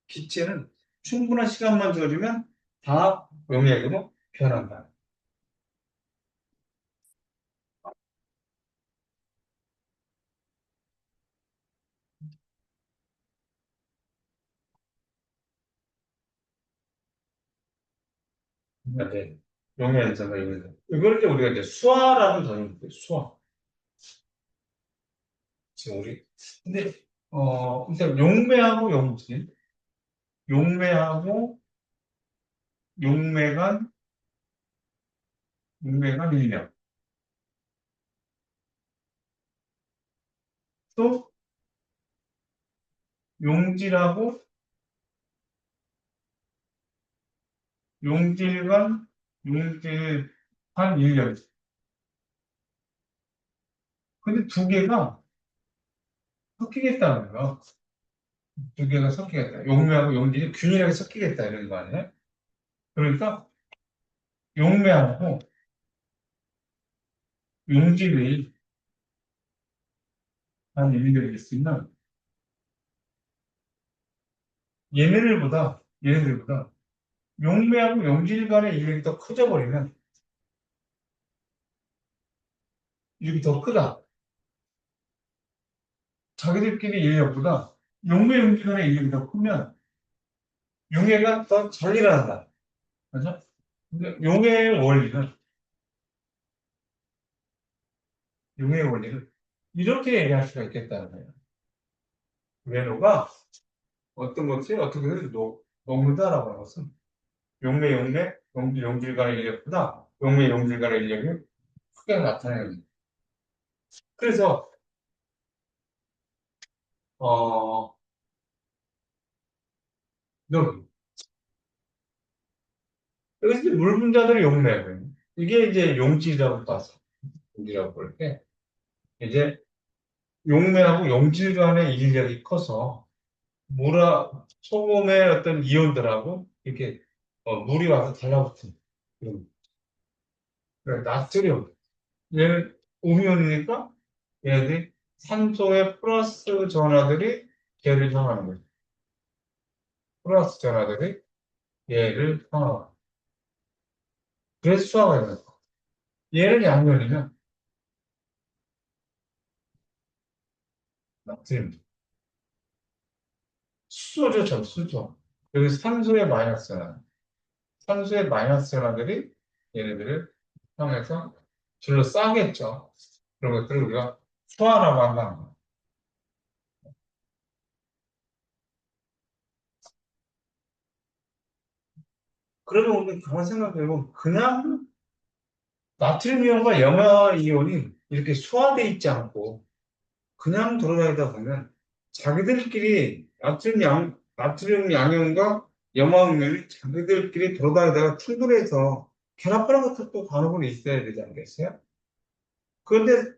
Speaker 1: 기체는 충분한 시간만 주어지면 다 용액으로 변한다. 네. 용액 현상과 이런 이걸 이제 우리가 이제 수화라는 단어를 써요. 수화. 지금 우리 근데 일단 용매하고 용질, 용매하고 용매간, 용매간 일명. 또 용질하고 용질간, 용질한 일령. 근데 두 개가 섞이겠다는 거예요. 두 개가 섞이겠다. 용매하고 용질이 균일하게 섞이겠다 이런 거 아니에요? 그러니까 용매하고 용질이 한 일령이 있으면 얘네들보다 용매하고 용질 간의 인력이 더 커져버리면 이력이 더 크다. 자기들끼리 인력보다 용매 용질 간의 인력이 더 크면 용해가 더 잘 일어난다. 그죠? 근데 용해의 원리를 이렇게 얘기할 수가 있겠다는 거예요. 외로가 어떤 것이 어떻게 녹는다라고 하는 것은 용질 간의 인력보다 용질 간의 인력이 크게 나타내는 거예요. 그래서 어, 여기 여기서 이제 물 분자들이 용매예요. 이게 이제 용질이라고 봐서 용질이라고 볼 때 이제 용매하고 용질 간의 인력이 커서 소금의 어떤 이온들하고 이렇게 물이 와서 달라붙은 그런 나트륨 얘는 음이온이니까 얘네들이 산소의 플러스 전하들이 걔를 이용하는 거죠. 플러스 전하들이 얘를 평화화. 그래서 수화가 되는 거. 얘는 양면이면 나트륨. 수소죠, 저 수소. 여기서 산소의 마이너스 는 산소의 마이너스 전하들이 얘네들을 향해서 둘러싸겠죠. 그런 것들을 우리가 수화라고 한다는 거예요. 그러면 우리 가만 생각해보면 그냥 나트륨 이온과 염화 이온이 이렇게 소화돼 있지 않고 그냥 돌아다니다 보면 자기들끼리 나트륨 양이온과 염화 이온이 자기들끼리 돌아다니다가 충돌해서 결합하는 것도 간혹은 있어야 되지 않겠어요? 그런데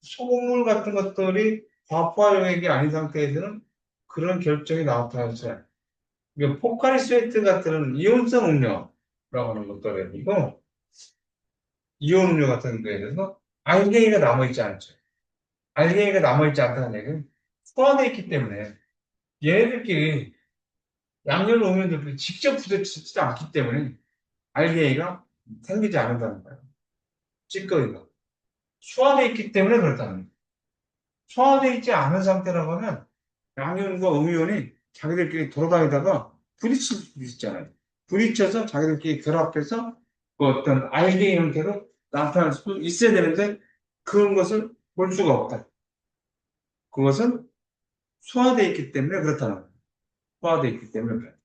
Speaker 1: 소금물 같은 것들이 과부하 용액이 아닌 상태에서는 그런 결정이 나타나지 않아요. 그러니까 포카리스웨트 같은 이온성 음료라고 하는 것들이 아니고 이온 음료 같은 거에 대해서 알갱이가 남아있지 않죠. 알갱이가 남아있지 않다는 얘기는 소화되어 있기 때문에 얘네들끼리 양열 오면들끼리 직접 부딪히지 않기 때문에 알갱이가 생기지 않는다는 거예요. 찌꺼기가. 소화되어 있기 때문에 그렇다는 거예요. 소화되어 있지 않은 상태라고 하면 양이온과 음이온이 자기들끼리 돌아다니다가 부딪힐 수 있잖아요. 부딪혀서 자기들끼리 결합해서 그 어떤 알갱이 형태로 나타날 수도 있어야 되는데 그런 것을 볼 수가 없다. 그것은 소화되어 있기 때문에 그렇다는 거예요. 소화되어 있기 때문에 그래요.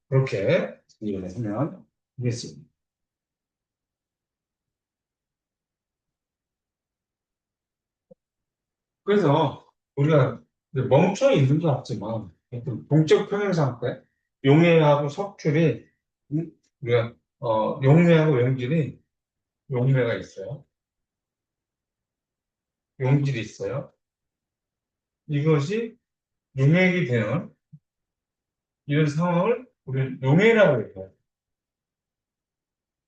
Speaker 1: 그렇게 이해를 하면 되겠습니다. 그래서 우리가 멈춰 있는 것 같지만 동적 평행상태 용해하고 석출이 우리가 용매하고 용질이 용매가 있어요. 용질이 있어요. 이것이 용액이 되는 이런 상황을 우리 용해라고 해요.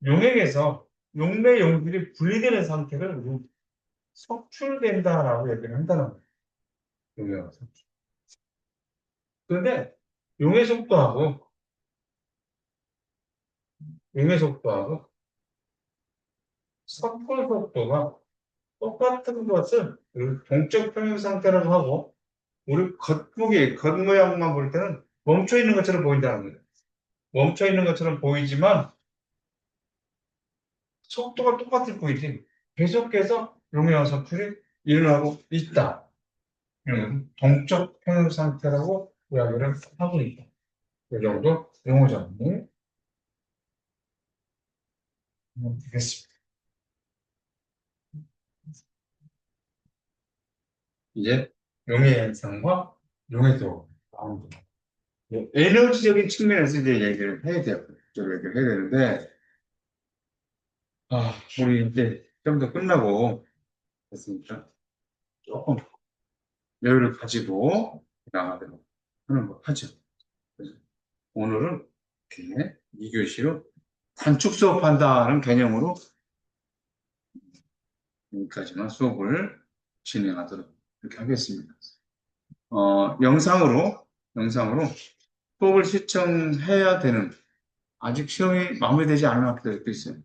Speaker 1: 용액에서 용매 용질이 분리되는 상태를 우리 석출된다라고 얘기를 한다는 거예요. 용해가 석출. 그런데 용해 속도하고 용해 속도하고 석출 속도가 똑같은 것을 우리 동적 평형 상태라고 하고 우리 겉모양만 볼 때는 멈춰 있는 것처럼 보인다는 거예요. 멈춰 있는 것처럼 보이지만 속도가 똑같을 보이지. 계속해서 용해와 석출이 일어나고 있다. 동적 평형 상태라고 이야기를 하고 있다. 이 정도 용어 정리 되겠습니다. 이제 용해 현상과 용해도 나옵니다. 에너지적인 측면에서 이제 얘기를 해야 돼요. 좀 얘기를 해야 되는데, 우리 이제 좀 더 끝나고 됐으니까 조금 여유를 가지고 나가도록 하는 거 하죠. 그래서 오늘은 이렇게 2교시로 단축 수업한다는 개념으로 여기까지만 수업을 진행하도록 이렇게 하겠습니다. 영상으로 수업을 시청해야 되는, 아직 시험이 마무리되지 않은 학생들도 있어요.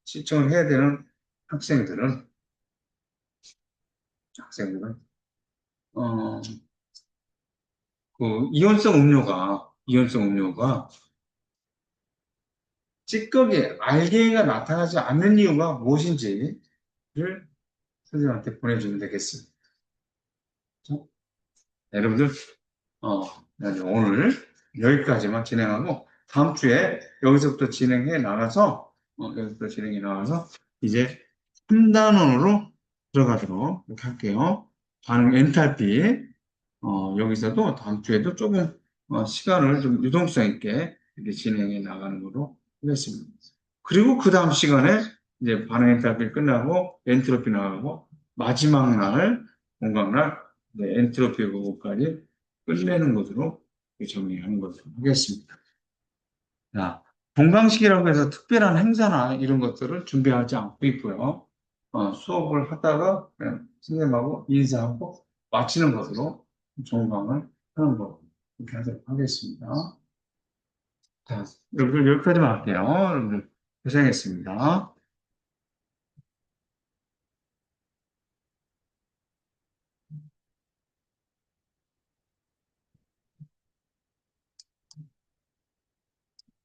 Speaker 1: 시청을 해야 되는 학생들은, 학생들은, 어, 이온성 음료가 찌꺼기, 알갱이가 나타나지 않는 이유가 무엇인지를 선생님한테 보내주면 되겠습니다. 여러분들, 어, 오늘 여기까지만 진행하고, 다음 주에 여기서부터 진행해 나가서, 이제 3단원으로 들어가도록 이렇게 할게요. 반응 엔탈피, 여기서도 다음 주에도 조금, 시간을 좀 유동성 있게 이렇게 진행해 나가는 걸로 하겠습니다. 그리고 그 다음 시간에 이제 반응 엔탈피 끝나고, 엔트로피 나가고, 마지막 날, 공강날, 엔트로피 부분까지 끝내는 것으로 정리하는 것으로 하겠습니다. 자, 동강식이라고 해서 특별한 행사나 이런 것들을 준비하지 않고 있고요. 수업을 하다가 그냥 선생님하고 인사하고 마치는 것으로 종강을 하는 것.
Speaker 2: 이렇게 하도록 하겠습니다. 자, 여러분들 여기까지만 할게요. 여러분들 고생했습니다.